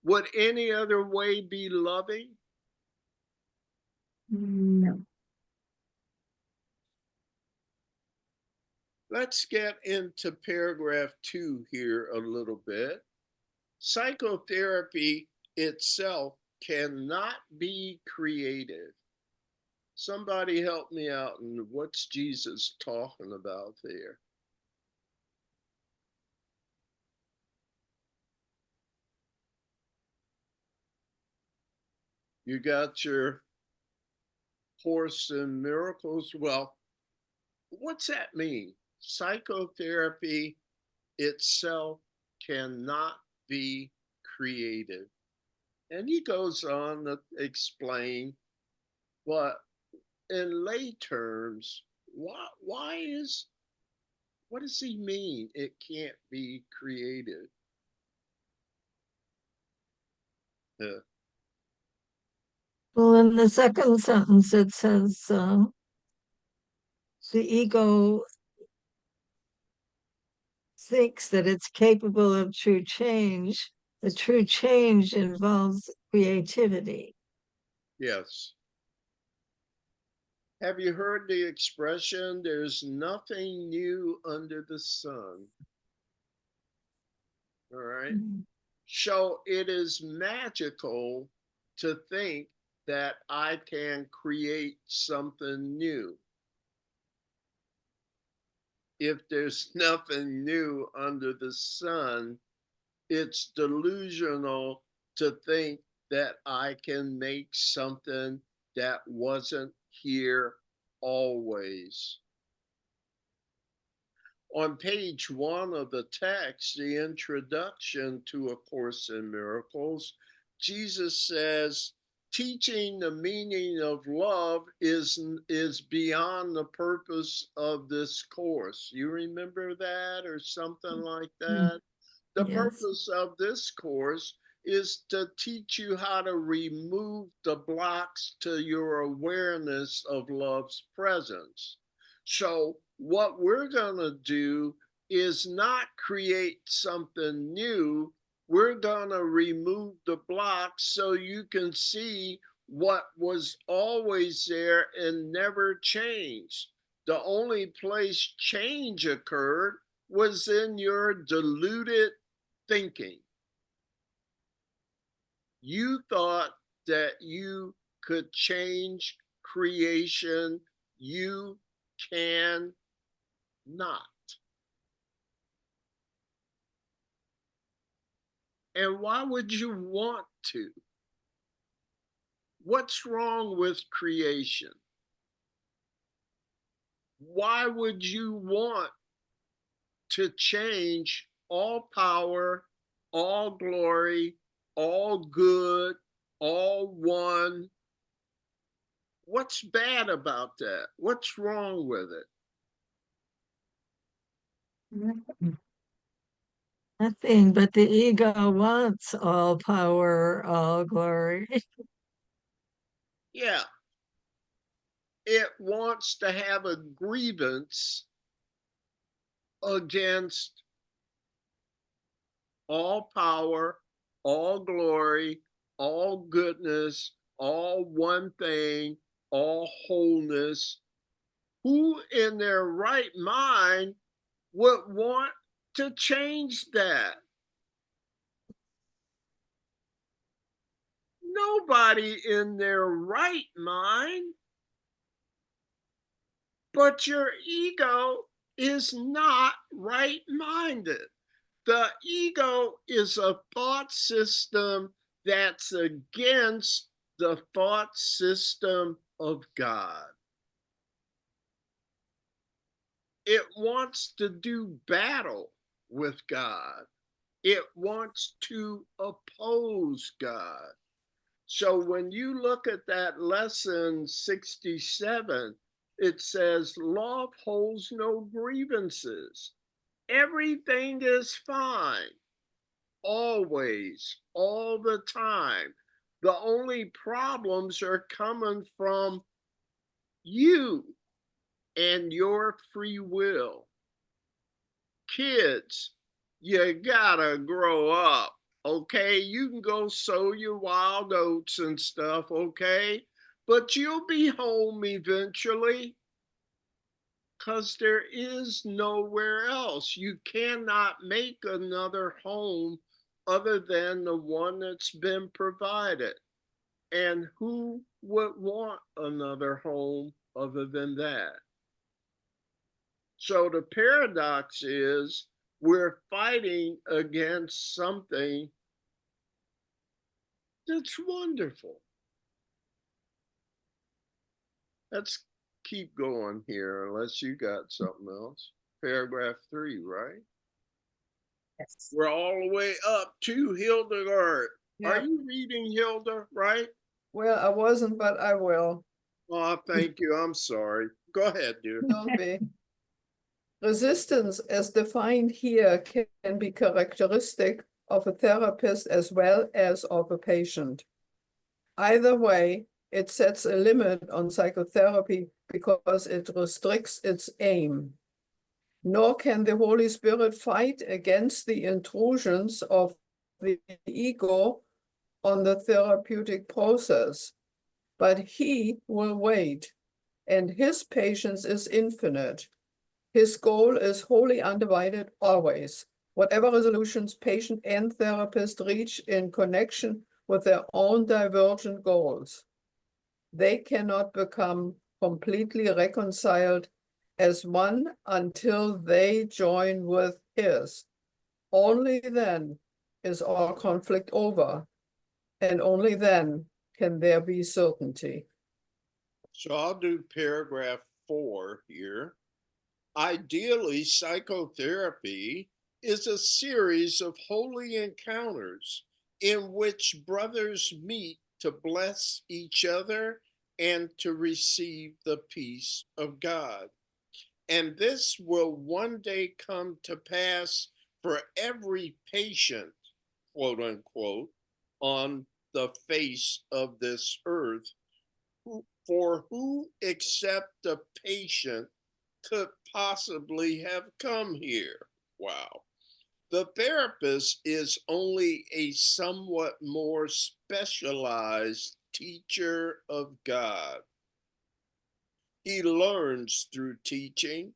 Would any other way be loving? No. Let's get into paragraph 2 here a little bit. Psychotherapy itself cannot be creative. Somebody help me out, and what's Jesus talking about there? You got your Course in Miracles. Well, what's that mean? Psychotherapy itself cannot be creative. And he goes on to explain, but in lay terms, why is, what does he mean it can't be creative? Well, in the second sentence, it says the ego thinks that it's capable of true change. The true change involves creativity. Yes. Have you heard the expression, there's nothing new under the sun? All right. So it is magical to think that I can create something new. If there's nothing new under the sun, it's delusional to think that I can make something that wasn't here always. On page 1 of the text, the introduction to A Course in Miracles, Jesus says, teaching the meaning of love is beyond the purpose of this course. You remember that or something like that? The Yes. purpose of this course is to teach you how to remove the blocks to your awareness of love's presence. So what we're going to do is not create something new. We're going to remove the blocks so you can see what was always there and never changed. The only place change occurred was in your deluded thinking. You thought that you could change creation. You can not. And why would you want to? What's wrong with creation? Why would you want to change all power, all glory, all good, all one? What's bad about that? What's wrong with it? Nothing, but the ego wants all power, all glory. Yeah, it wants to have a grievance against all power, all glory, all goodness, all one thing, all wholeness. Who in their right mind would want to change that? Nobody in their right mind. But your ego is not right minded. The ego is a thought system that's against the thought system of God. It wants to do battle with God. It wants to oppose God. So when you look at that lesson 67, it says, love holds no grievances. Everything is fine, always, all the time. The only problems are coming from you and your free will. Kids, you gotta grow up, okay? You can go sow your wild oats and stuff, okay? But you'll be home eventually, because there is nowhere else. You cannot make another home other than the one that's been provided. And who would want another home other than that? So the paradox is we're fighting against something that's wonderful. Let's keep going here, unless you got something else. Paragraph 3, right? Yes. We're all the way up to Hildegard. Are Yeah, you reading Hilda, right? well, I wasn't, but I will. Oh, thank you. I'm sorry. Go ahead, dear. Don't be. Resistance, as defined here, can be characteristic of a therapist as well as of a patient. Either way, it sets a limit on psychotherapy because it restricts its aim. Nor can the Holy Spirit fight against the intrusions of the ego on the therapeutic process, but he will wait, and his patience is infinite. His goal is wholly undivided always. Whatever resolutions patient and therapist reach in connection with their own divergent goals, they cannot become completely reconciled as one until they join with his. Only then is all conflict over, and only then can there be certainty. So I'll do paragraph 4 here. Ideally, psychotherapy is a series of holy encounters in which brothers meet to bless each other and to receive the peace of God. And this will one day come to pass for every patient, quote unquote, on the face of this earth. For who except a patient could possibly have come here? Wow. The therapist is only a somewhat more specialized teacher of God. He learns through teaching,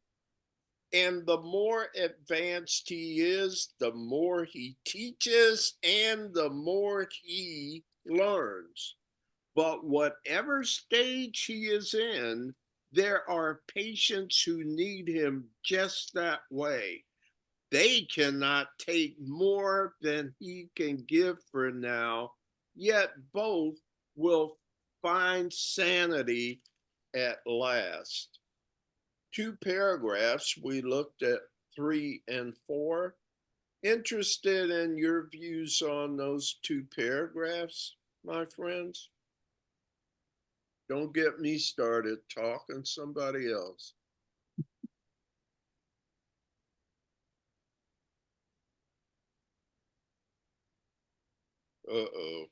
and the more advanced he is, the more he teaches and the more he learns. But whatever stage he is in, there are patients who need him just that way. They cannot take more than he can give for now, yet both will find sanity at last. Two paragraphs, we looked at 3 and 4. Interested in your views on those two paragraphs, my friends? Don't get me started talking somebody else. Uh-oh.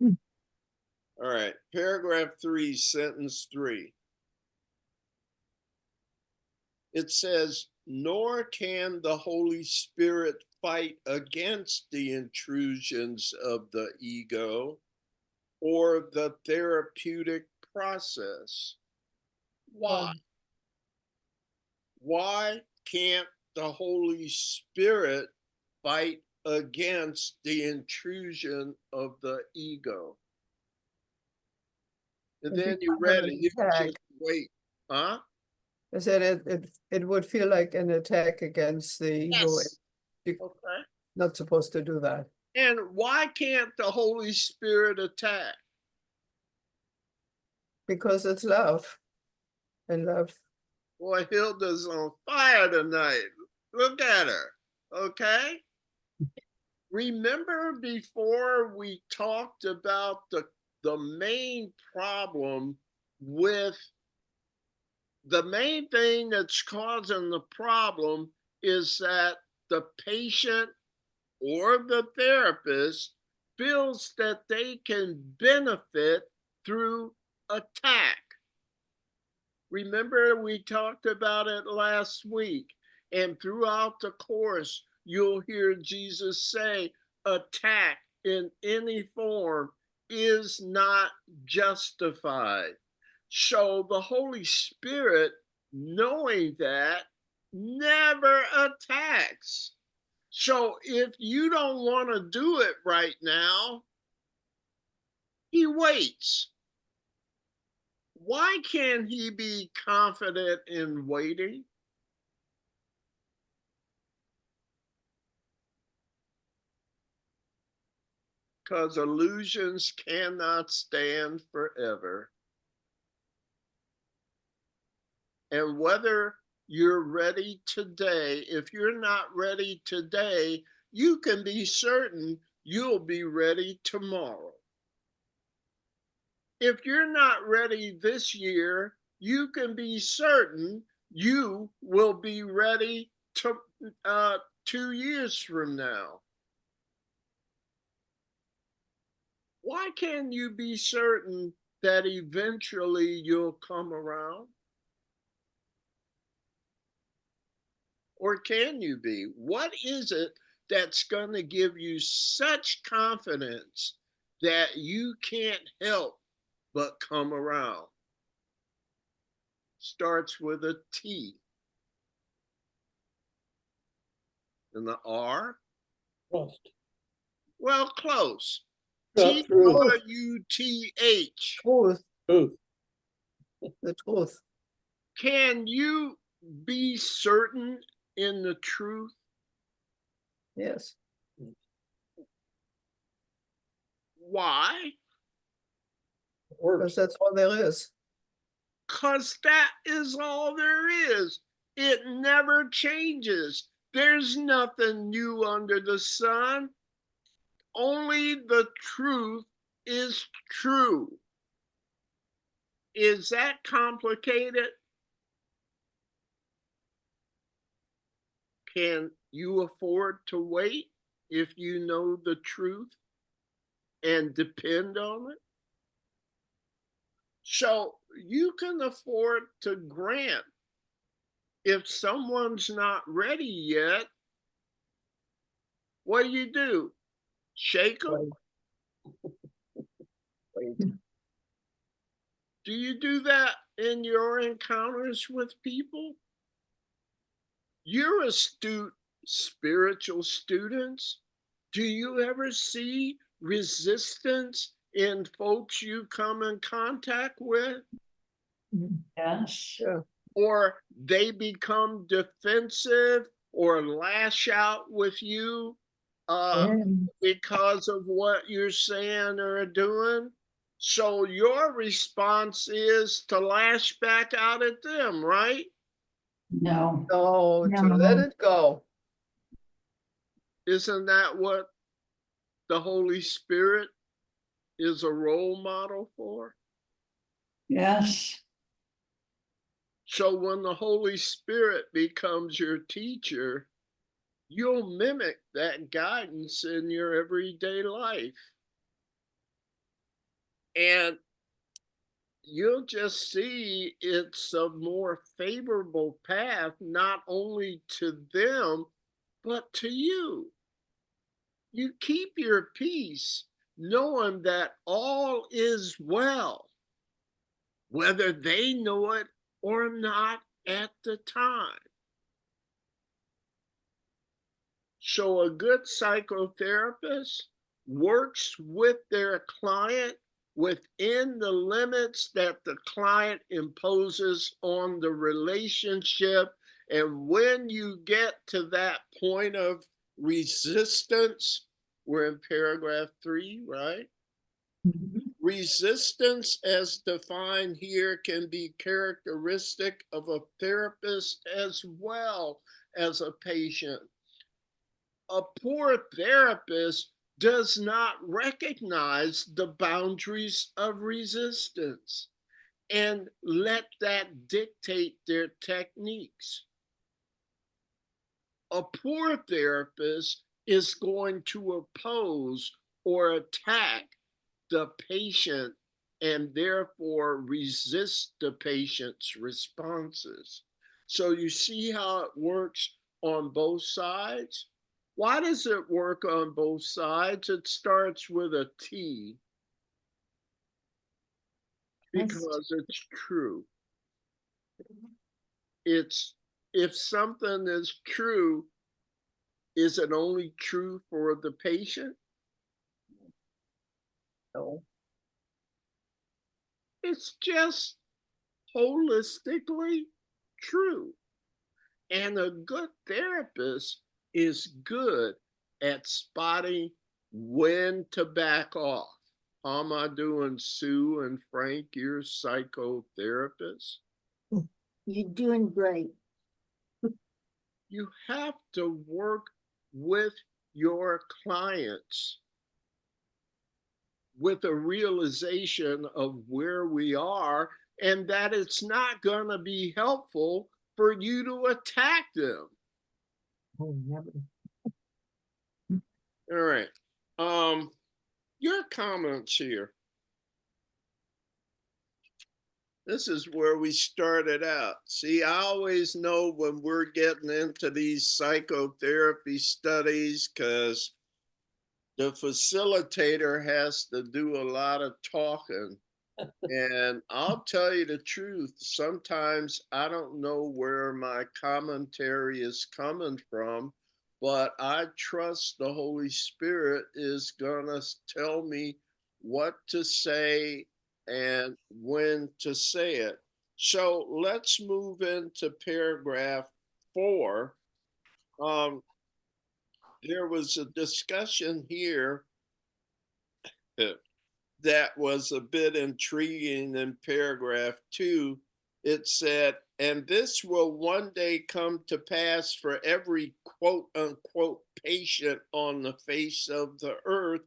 All right, paragraph 3, sentence 3. It says, nor can the Holy Spirit fight against the intrusions of the ego or the therapeutic process. Why? Why can't the Holy Spirit fight against the intrusion of the ego? And then you read it, you just wait, huh? I said it would feel like an attack against the ego. Yes. You're Okay. not supposed to do that. And why can't the Holy Spirit attack? Because it's love. And love. Boy, Hilda's on fire tonight. Look at her. Okay. Remember before we talked about the main problem with the main thing that's causing the problem is that the patient or the therapist feels that they can benefit through attack. Remember, we talked about it last week, and throughout the course, you'll hear Jesus say, attack in any form is not justified. So the Holy Spirit, knowing that, never attacks. So if you don't want to do it right now, he waits. Why can't he be confident in waiting? Because illusions cannot stand forever. And whether you're ready today, if you're not ready today, you can be certain you'll be ready tomorrow. If you're not ready this year, you can be certain you will be ready to 2 years from now. Why can you be certain that eventually you'll come around? Or can you be? What is it that's going to give you such confidence that you can't help but come around? Starts with a T. And the R? Trust. Well, close. Truth. T-R-U-T-H. Truth. Truth. The truth. Can you be certain in the truth? Yes. Why? Because that's all there is. 'Cause that is all there is. It never changes. There's nothing new under the sun. Only the truth is true. Is that complicated? Can you afford to wait if you know the truth and depend on it? So you can afford to grant if someone's not ready yet, what do? Shake them? Do you do that in your encounters with people? You're astute spiritual students. Do you ever see resistance in folks you come in contact with? Yes. Yeah. Or they become defensive or lash out with you And because of what you're saying or doing? So your response is to lash back out at them, right? No. No, to No. let it go. Isn't that what the Holy Spirit is a role model for? Yes. So when the Holy Spirit becomes your teacher, you'll mimic that guidance in your everyday life. And you'll just see it's a more favorable path, not only to them, but to you. You keep your peace, knowing that all is well, whether they know it or not at the time. So a good psychotherapist works with their client within the limits that the client imposes on the relationship. And when you get to that point of resistance, we're in paragraph 3, right? Resistance, as defined here, can be characteristic of a therapist as well as a patient. A poor therapist does not recognize the boundaries of resistance and let that dictate their techniques. A poor therapist is going to oppose or attack the patient and therefore resist the patient's responses. So you see how it works on both sides? Why does it work on both sides? It starts with a T because it's true. It's if something is true, is it only true for the patient? No. It's just holistically true. And a good therapist is good at spotting when to back off. How am I doing, Sue and Frank, your psychotherapists? You're doing great. You have to work with your clients with a realization of where we are and that it's not going to be helpful for you to attack them. oh, never. All right. Your comments here. This is where we started out. See, I always know when we're getting into these psychotherapy studies because the facilitator has to do a lot of talking. And I'll tell you the truth, sometimes I don't know where my commentary is coming from, but I trust the Holy Spirit is going to tell me what to say and when to say it. So let's move into paragraph 4. There was a discussion here that was a bit intriguing in paragraph 2 it said, and this will one day come to pass for every quote unquote patient on the face of the earth.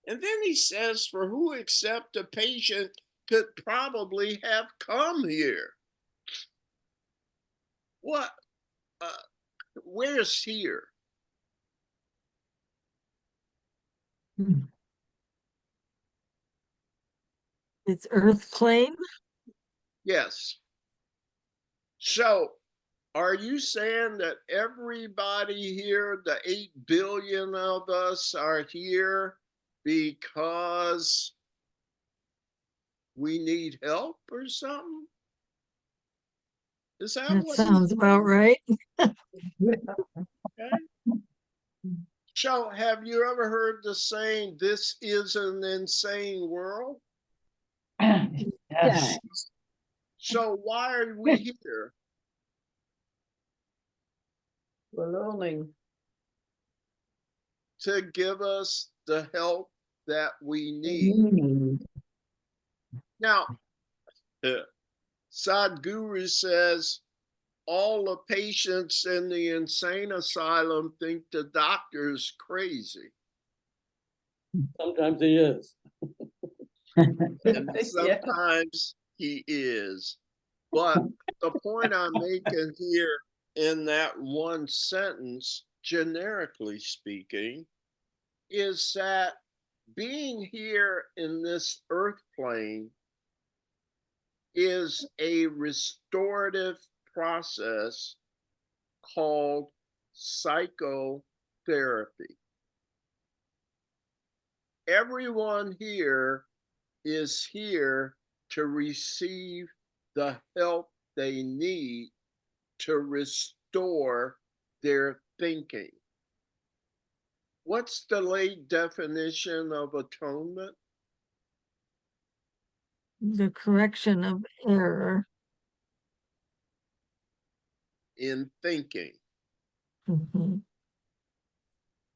And then he says, for who except a patient could probably have come here? What? Where's here? It's earth plane. Yes. So are you saying that everybody here, the 8 billion of us, are here because we need help or something? Is that That what sounds about right. okay? So have you ever heard the saying, this is an insane world? Yes. So why are we here? We're learning. To give us the help that we need. Meaning. Now, Sadhguru says all the patients in the insane asylum think the doctor's crazy. Sometimes he is. And sometimes he is. But the point I'm making here in that one sentence, generically speaking, is that being here in this earth plane is a restorative process called psychotherapy. Everyone here is here to receive the help they need to restore their thinking. What's the late definition of atonement? The correction of error. In thinking. Mhm.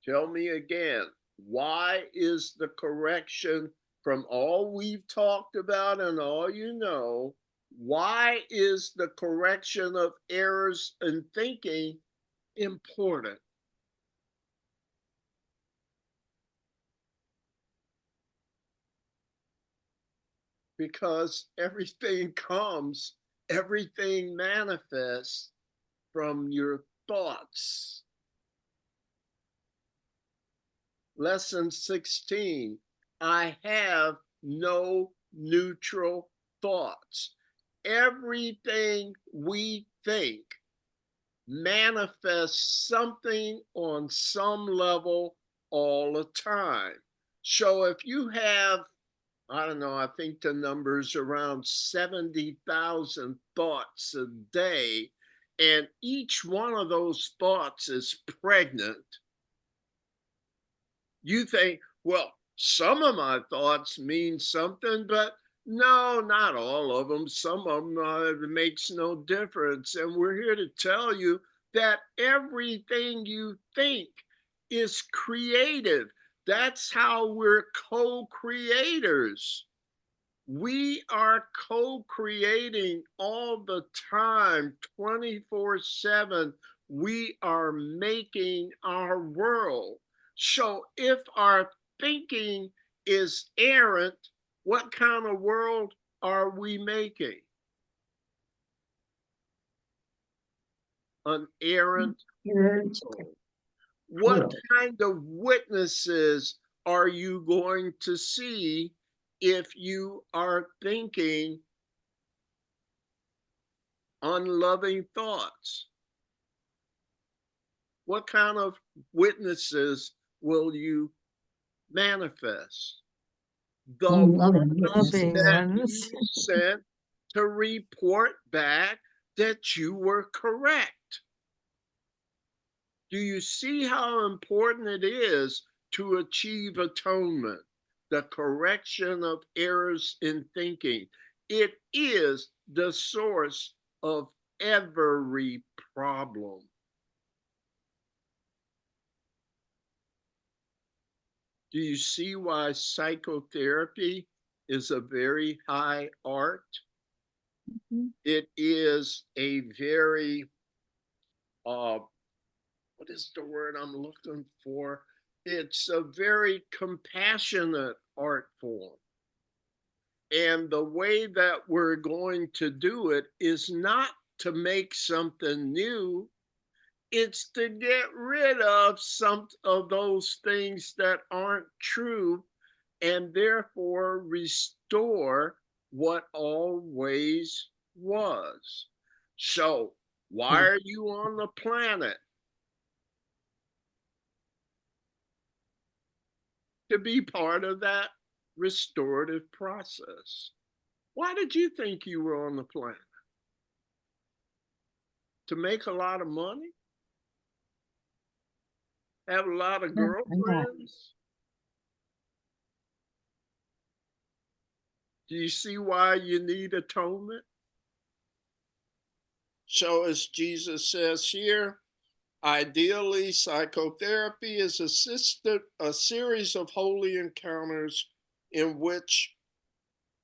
Tell me again, why is the correction from all we've talked about and all you know, why is the correction of errors in thinking important? Because everything manifests from your thoughts. Lesson 16, I have no neutral thoughts. Everything we think manifests something on some level all the time. So if you have, I don't know, I think the number's around 70,000 thoughts a day, and each one of those thoughts is pregnant. You think, well, some of my thoughts mean something, but no, not all of them. Some of them it makes no difference. And we're here to tell you that everything you think is creative. That's how we're co-creators. We are co-creating all the time, 24/7. We are making our world. So if our thinking is errant, what kind of world are we making? An errant world. What kind of witnesses are you going to see if you are thinking unloving thoughts? What kind of witnesses will you manifest? The Unloving ones Loving witnesses. that ones. you sent to report back that you were correct. Do you see how important it is to achieve atonement? The correction of errors in thinking. It is the source of every problem. Do you see why psychotherapy is a very high art? It is a very, what is the word I'm looking for? It's a very compassionate art form. And the way that we're going to do it is not to make something new, it's to get rid of some of those things that aren't true and therefore restore what always was. So, why are you on the planet? To be part of that restorative process. Why did you think you were on the planet? To make a lot of money? Have a lot of Yeah, I know. girlfriends? Do you see why you need atonement? So, as Jesus says here, ideally, psychotherapy is a series of holy encounters in which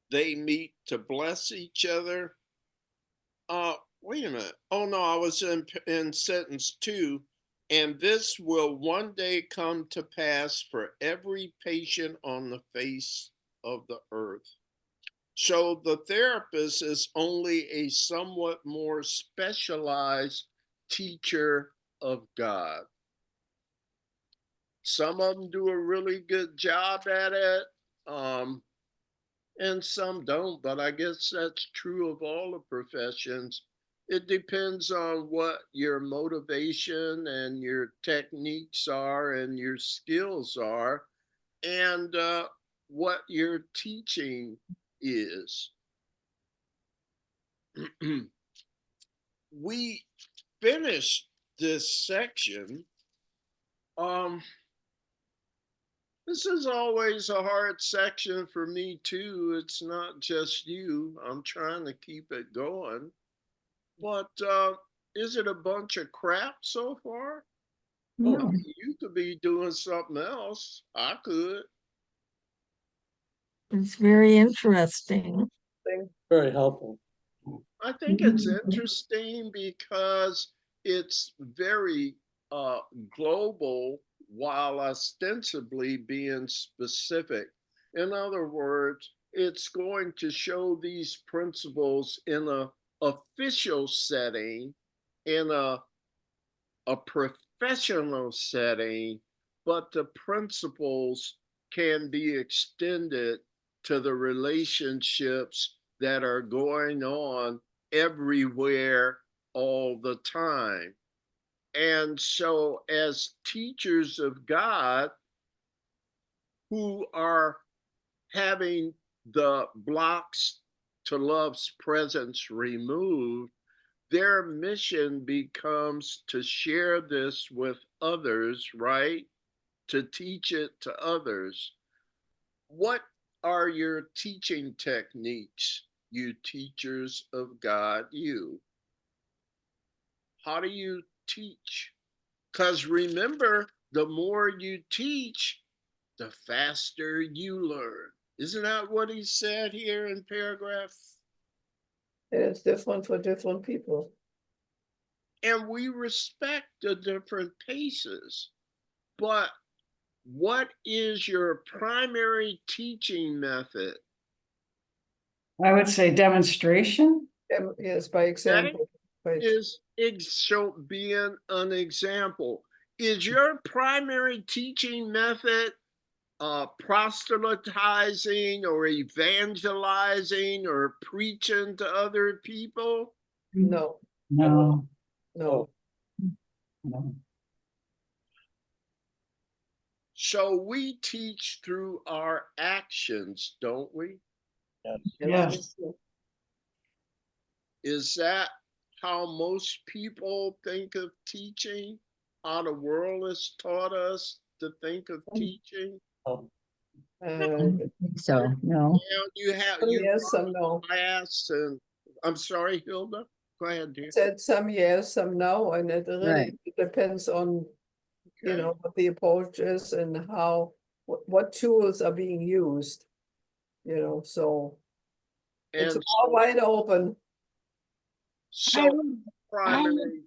they meet to bless each other. Wait a minute. Oh no, I was in sentence 2. And this will one day come to pass for every patient on the face of the earth. So the therapist is only a somewhat more specialized teacher of God. Some of them do a really good job at it, and some don't, but I guess that's true of all the professions. It depends on what your motivation and your techniques are and your skills are, and what your teaching is. We finished this section. This is always a hard section for me too. It's not just you. I'm trying to keep it going. But is it a bunch of crap so far? No. You could be doing something else. I could. It's very interesting. Very helpful. I think it's interesting because it's very global while ostensibly being specific. In other words, it's going to show these principles in a official setting, in a professional setting, but the principles can be extended to the relationships that are going on everywhere all the time. And so, as teachers of God who are having the blocks to love's presence removed, their mission becomes to share this with others, right? To teach it to others. What are your teaching techniques, you teachers of God, you? How do you teach? Because remember, the more you teach, the faster you learn. Isn't that what he said here in paragraph? It's different for different people. And we respect the different paces. But what is your primary teaching method? I would say demonstration. Yes, by example. Right. Is being an example. Is your primary teaching method proselytizing or evangelizing or preaching to other people? No, No, no. no. So we teach through our actions, don't we? Yes. Is that how most people think of teaching? How the world has taught us to think of teaching? I don't think so, no. You have Some you yes, some no. class, and I'm sorry, Hilda. Go ahead, dear. Said some yes, some no, and it really Right. depends on, you Okay. know, what the approach is and how, what tools are being used. You know, so it's And all wide open. I So would, I primary,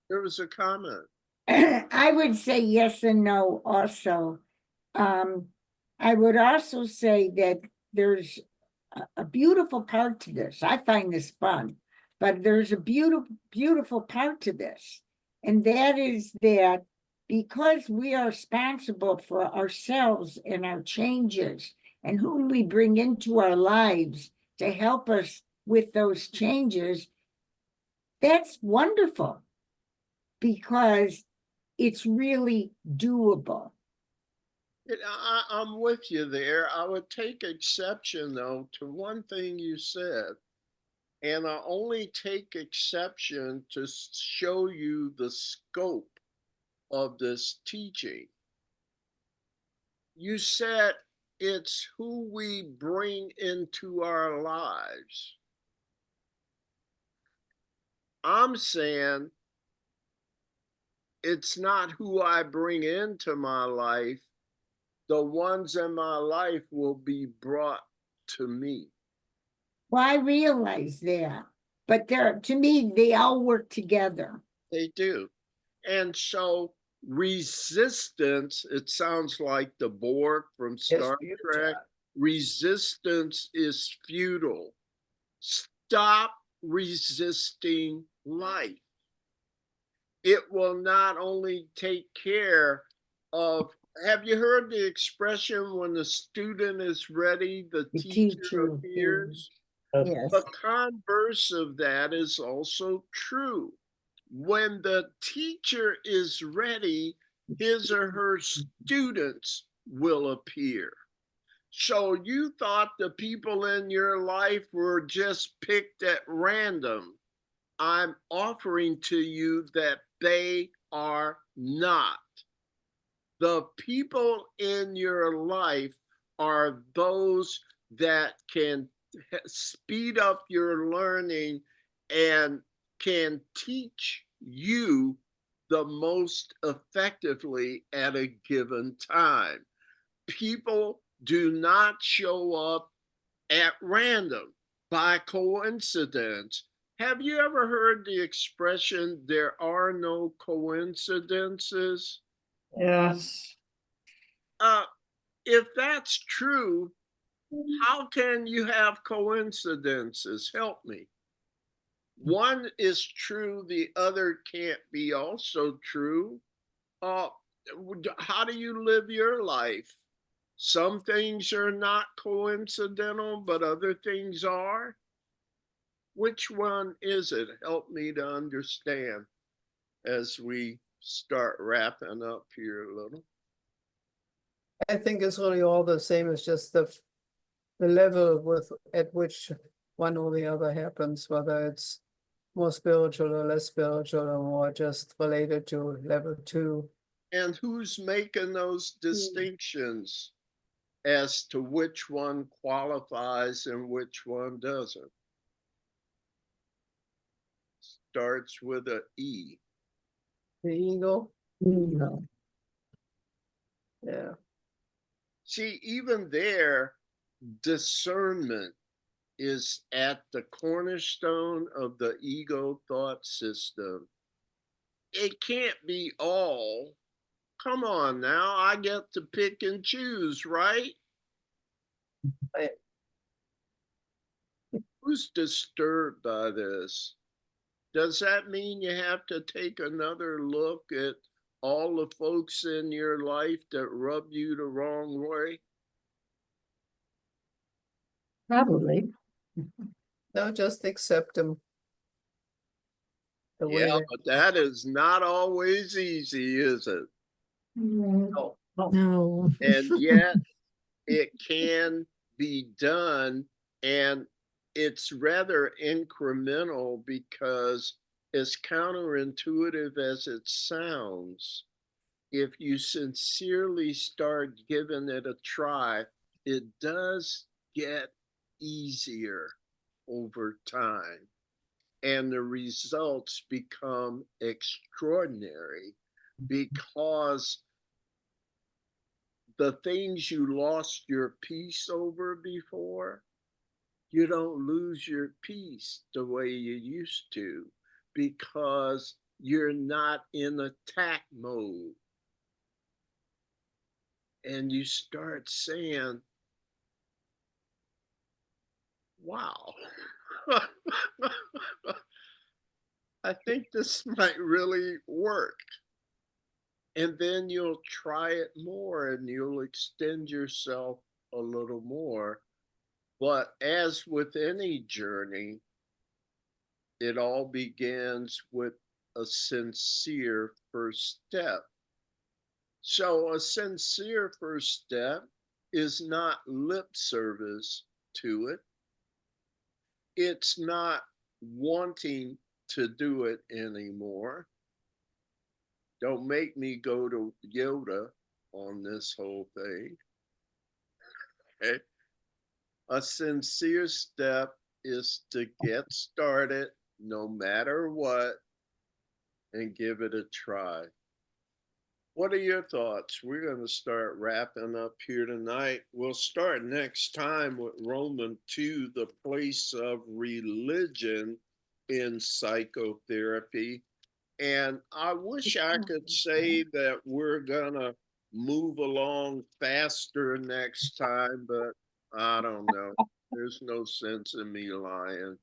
there was a comment. I would say yes and no also. I would also say that there's a beautiful part to this. I find this fun, but there's a beautiful part to this. And that is that because we are responsible for ourselves and our changes and whom we bring into our lives to help us with those changes, that's wonderful because it's really doable. I'm with you there. I would take exception, though, to one thing you said. And I only take exception to show you the scope of this teaching. You said it's who we bring into our lives. I'm saying it's not who I bring into my life. The ones in my life will be brought to me. Well, I realize that, but to me, they all work together. They do. And so resistance, it sounds like the Borg from Star Trek. Resistance is futile. Stop resisting life. It will not only take care of, have you heard the expression when the student is ready, the teacher appears? Yes. The converse of that is also true. When the teacher is ready, his or her students will appear. So you thought the people in your life were just picked at random. I'm offering to you that they are not. The people in your life are those that can speed up your learning and can teach you the most effectively at a given time. People do not show up at random by coincidence. Have you ever heard the expression, there are no coincidences? Yes. If that's true, how can you have coincidences? Help me. One is true, the other can't be also true. Uh, how do you live your life? Some things are not coincidental, but other things are. Which one is it? Help me to understand as we start wrapping up here a little. I think it's really all the same. It's just the level at which one or the other happens, whether it's more spiritual or less spiritual or more just related to level 2. And who's making those distinctions as to which one qualifies and which one doesn't? Starts with a E. The ego. No. Yeah. See, even there, discernment is at the cornerstone of the ego thought system. It can't be all. Come on now, I get to pick and choose, right? Right. Who's disturbed by this? Does that mean you have to take another look at all the folks in your life that rub you the wrong way? Probably. No, just accept them. The way Yeah, they but that is not always easy, is it? No. No. And yet it can be done, and it's rather incremental because as counterintuitive as it sounds, if you sincerely start giving it a try, it does get easier over time. And the results become extraordinary because the things you lost your peace over before, you don't lose your peace the way you used to because you're not in attack mode. And you start saying, wow, I think this might really work. And then you'll try it more and you'll extend yourself a little more. But as with any journey, it all begins with a sincere first step. So, a sincere first step is not lip service to it, it's not wanting to do it anymore. Don't make me go to Yoda on this whole thing. Okay? A sincere step is to get started no matter what and give it a try. What are your thoughts? We're going to start wrapping up here tonight. We'll start next time with Romans 2, the place of religion in psychotherapy. And I wish I could say that we're going to move along faster next time, but I don't know. There's no sense in me lying.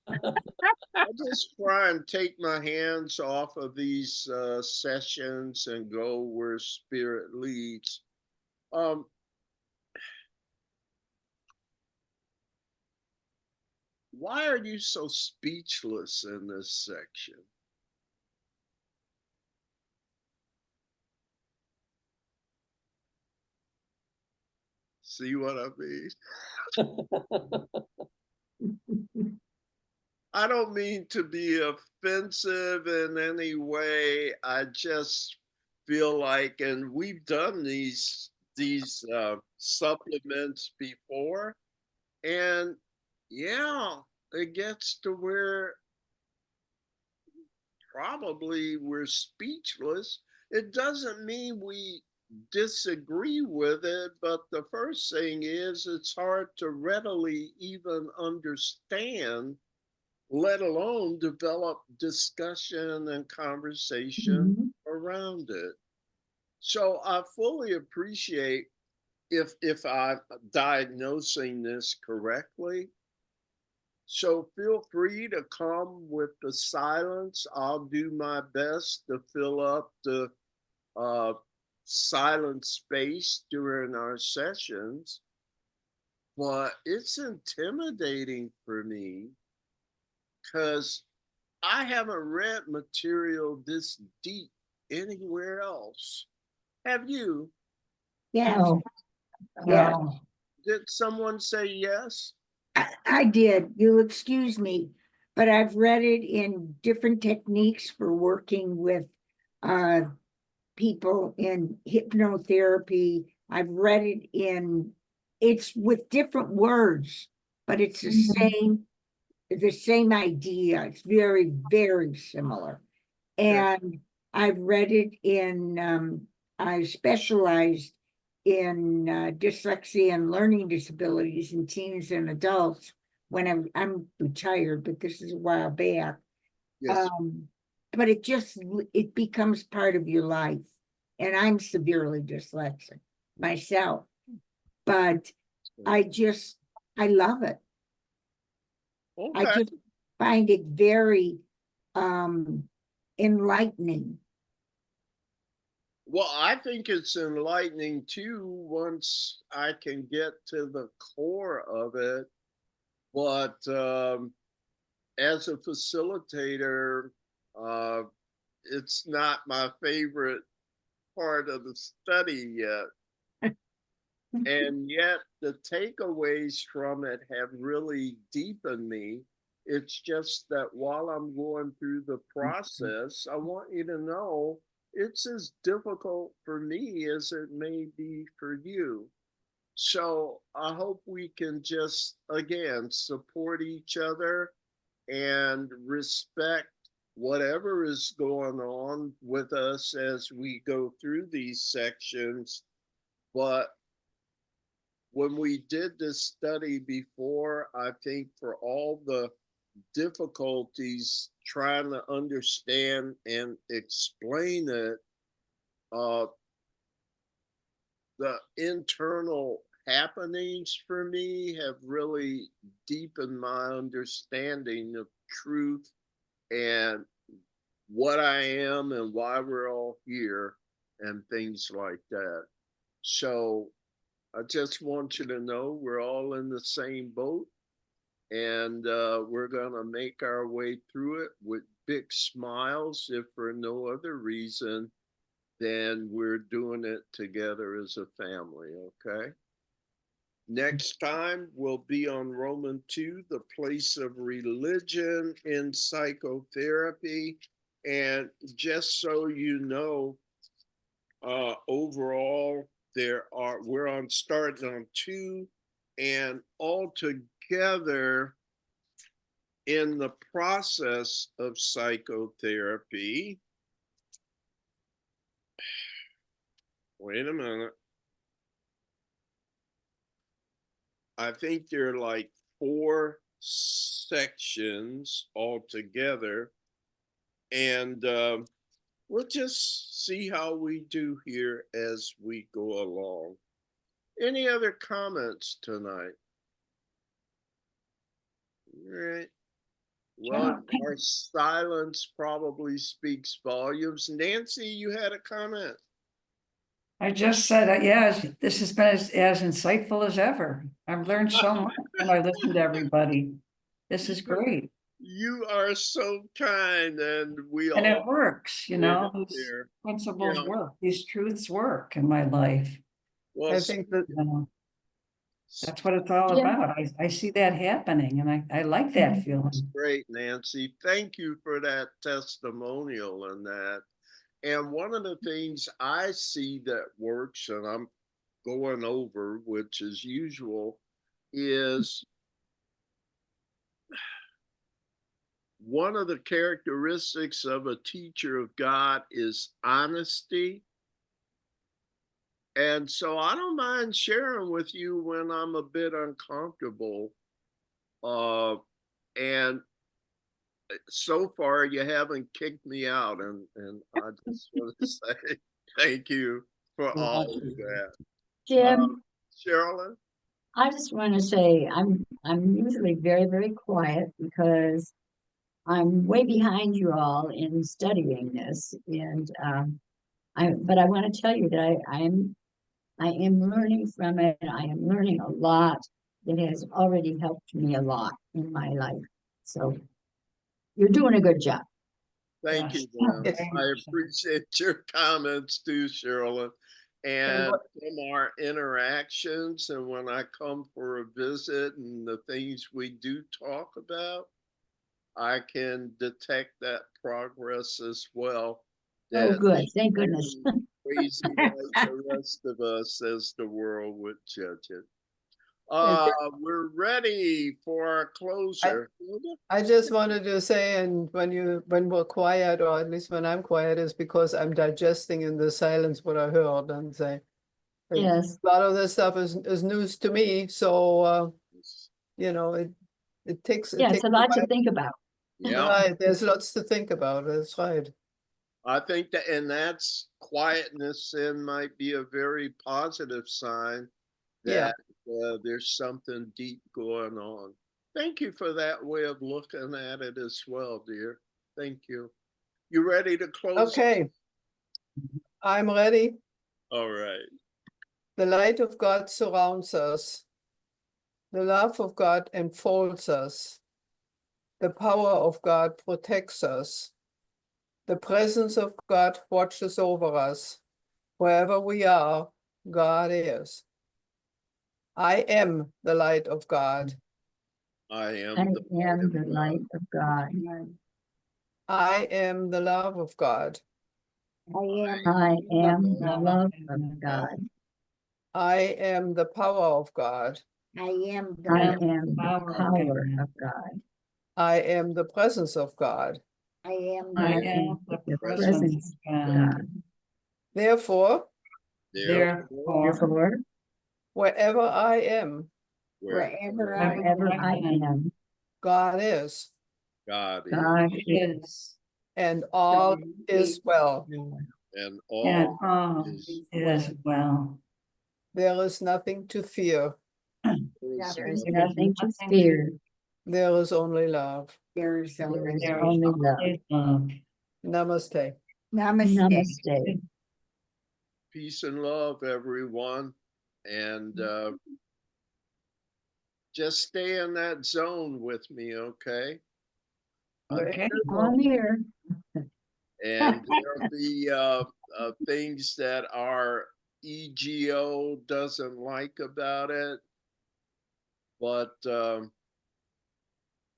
I just try and take my hands off of these sessions and go where spirit leads. Um, why are you so speechless in this section? See what I mean? I don't mean to be offensive in any way. I just feel like, and we've done these supplements before, and yeah, it gets to where probably we're speechless. It doesn't mean we disagree with it, but the first thing is it's hard to readily even understand, let alone develop discussion and conversation Mhm. around it. So I fully appreciate if I'm diagnosing this correctly. So feel free to come with the silence. I'll do my best to fill up the uh, silent space during our sessions. But it's intimidating for me because I haven't read material this deep anywhere else. Have you? Yes, No, yes, no. Did someone say yes? I did. You'll excuse me, but I've read it in different techniques for working with uh people in hypnotherapy. I've read it it's with different words, but it's Mhm. the same idea. It's very, very similar. Okay. And I've read it I specialized in dyslexia and learning disabilities in teens and adults when I'm retired, but this is a while back. Yes. Um, but it becomes part of your life. And I'm severely dyslexic myself, but I just, I love it. I Okay. just find it very enlightening. Well, I think it's enlightening too once I can get to the core of it. But as a facilitator, uh, it's not my favorite part of the study yet. And yet, the takeaways from it have really deepened me. It's just that while I'm going through the process, I want you to know it's as difficult for me as it may be for you. So I hope we can just, again, support each other and respect whatever is going on with us as we go through these sections. But when we did this study before, I think for all the difficulties trying to understand and explain it, the internal happenings for me have really deepened my understanding of truth and what I am and why we're all here and things like that. So I just want you to know we're all in the same boat, and we're going to make our way through it with big smiles, if for no other reason than we're doing it together as a family, okay? Next time we'll be on Roman 2, the place of religion in psychotherapy. And just so you know, overall, we're on starting on 2, and altogether in the process of psychotherapy. Wait a minute. I think there are like 4 sections altogether, and we'll just see how we do here as we go along. Any other comments tonight? All right. Well, our silence probably speaks volumes. Nancy, you had a comment. I just said, yeah, this has been as insightful as ever. I've learned so much when I listen to everybody. This is great. You are so kind, and we And all it works, you know, these here. principles Yeah. work, these truths work in my life. Well, I think that You know, that's what it's all Yeah. about. I see that happening, and I like that that's feeling. great, Nancy. Thank you for that testimonial and that. And one of the things I see that works, and I'm going over, which is usual, is one of the characteristics of a teacher of God is honesty. And so I don't mind sharing with you when I'm a bit uncomfortable. And so far you haven't kicked me out, and I just want to say thank you for all of that. Jim, Sherilyn? I just want to say I'm usually very, very quiet because I'm way behind you all in studying this, and but I want to tell you that I am learning from it. I am learning a lot that has already helped me a lot in my life. So you're doing a good job. Thank Yes. you, ma'am. Yes. I appreciate your comments too, Sherilyn. And from our interactions, and when I come for a visit and the things we do talk about, I can detect that progress as well. Oh, That good. Thank goodness. crazy like the rest of us as the world would judge it. Okay. We're ready for our closer. I just wanted to say, and when we're quiet, or at least when I'm quiet, is because I'm digesting in the silence what I heard, and say Yes. a lot of this stuff is news to me. So you know, it takes Yeah, it's a lot to think about. Yeah, Right, there's lots to think about. That's right. I think that, and that's quietness in might be a very positive sign Yeah. that there's something deep going on. Thank you for that way of looking at it as well, dear. Thank you. You ready to close? Okay. I'm ready. All right. The light of God surrounds us. The love of God enfolds us. The power of God protects us. The presence of God watches over us. Wherever we are, God is. I am the light of God. I am I the am the light of God. I am the love of God. I am. I am the love of God. I am the power of God. I am the. I love. am the power of God. I am the presence of God. I am. I The. am the presence presence of God. Therefore, Therefore, Therefore, Wherever I am, Wherever I Wherever I am, God is, God is, God Is, and all is well. and and all all is is well. There is nothing to fear. is There is well. nothing to fear. There is only love. There's There only is There is only love. always love. Namaste. namaste. Namaste. Peace and love, everyone. And just stay in that zone with me, okay? Okay. On here. And there'll be things that our EGO doesn't like about it, but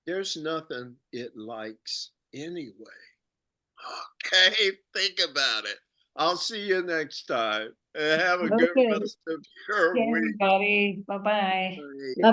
there's nothing it likes anyway. Okay, think about it. I'll see you next time. And have a good Okay. rest of your Okay, week. everybody. Bye-bye. Bye.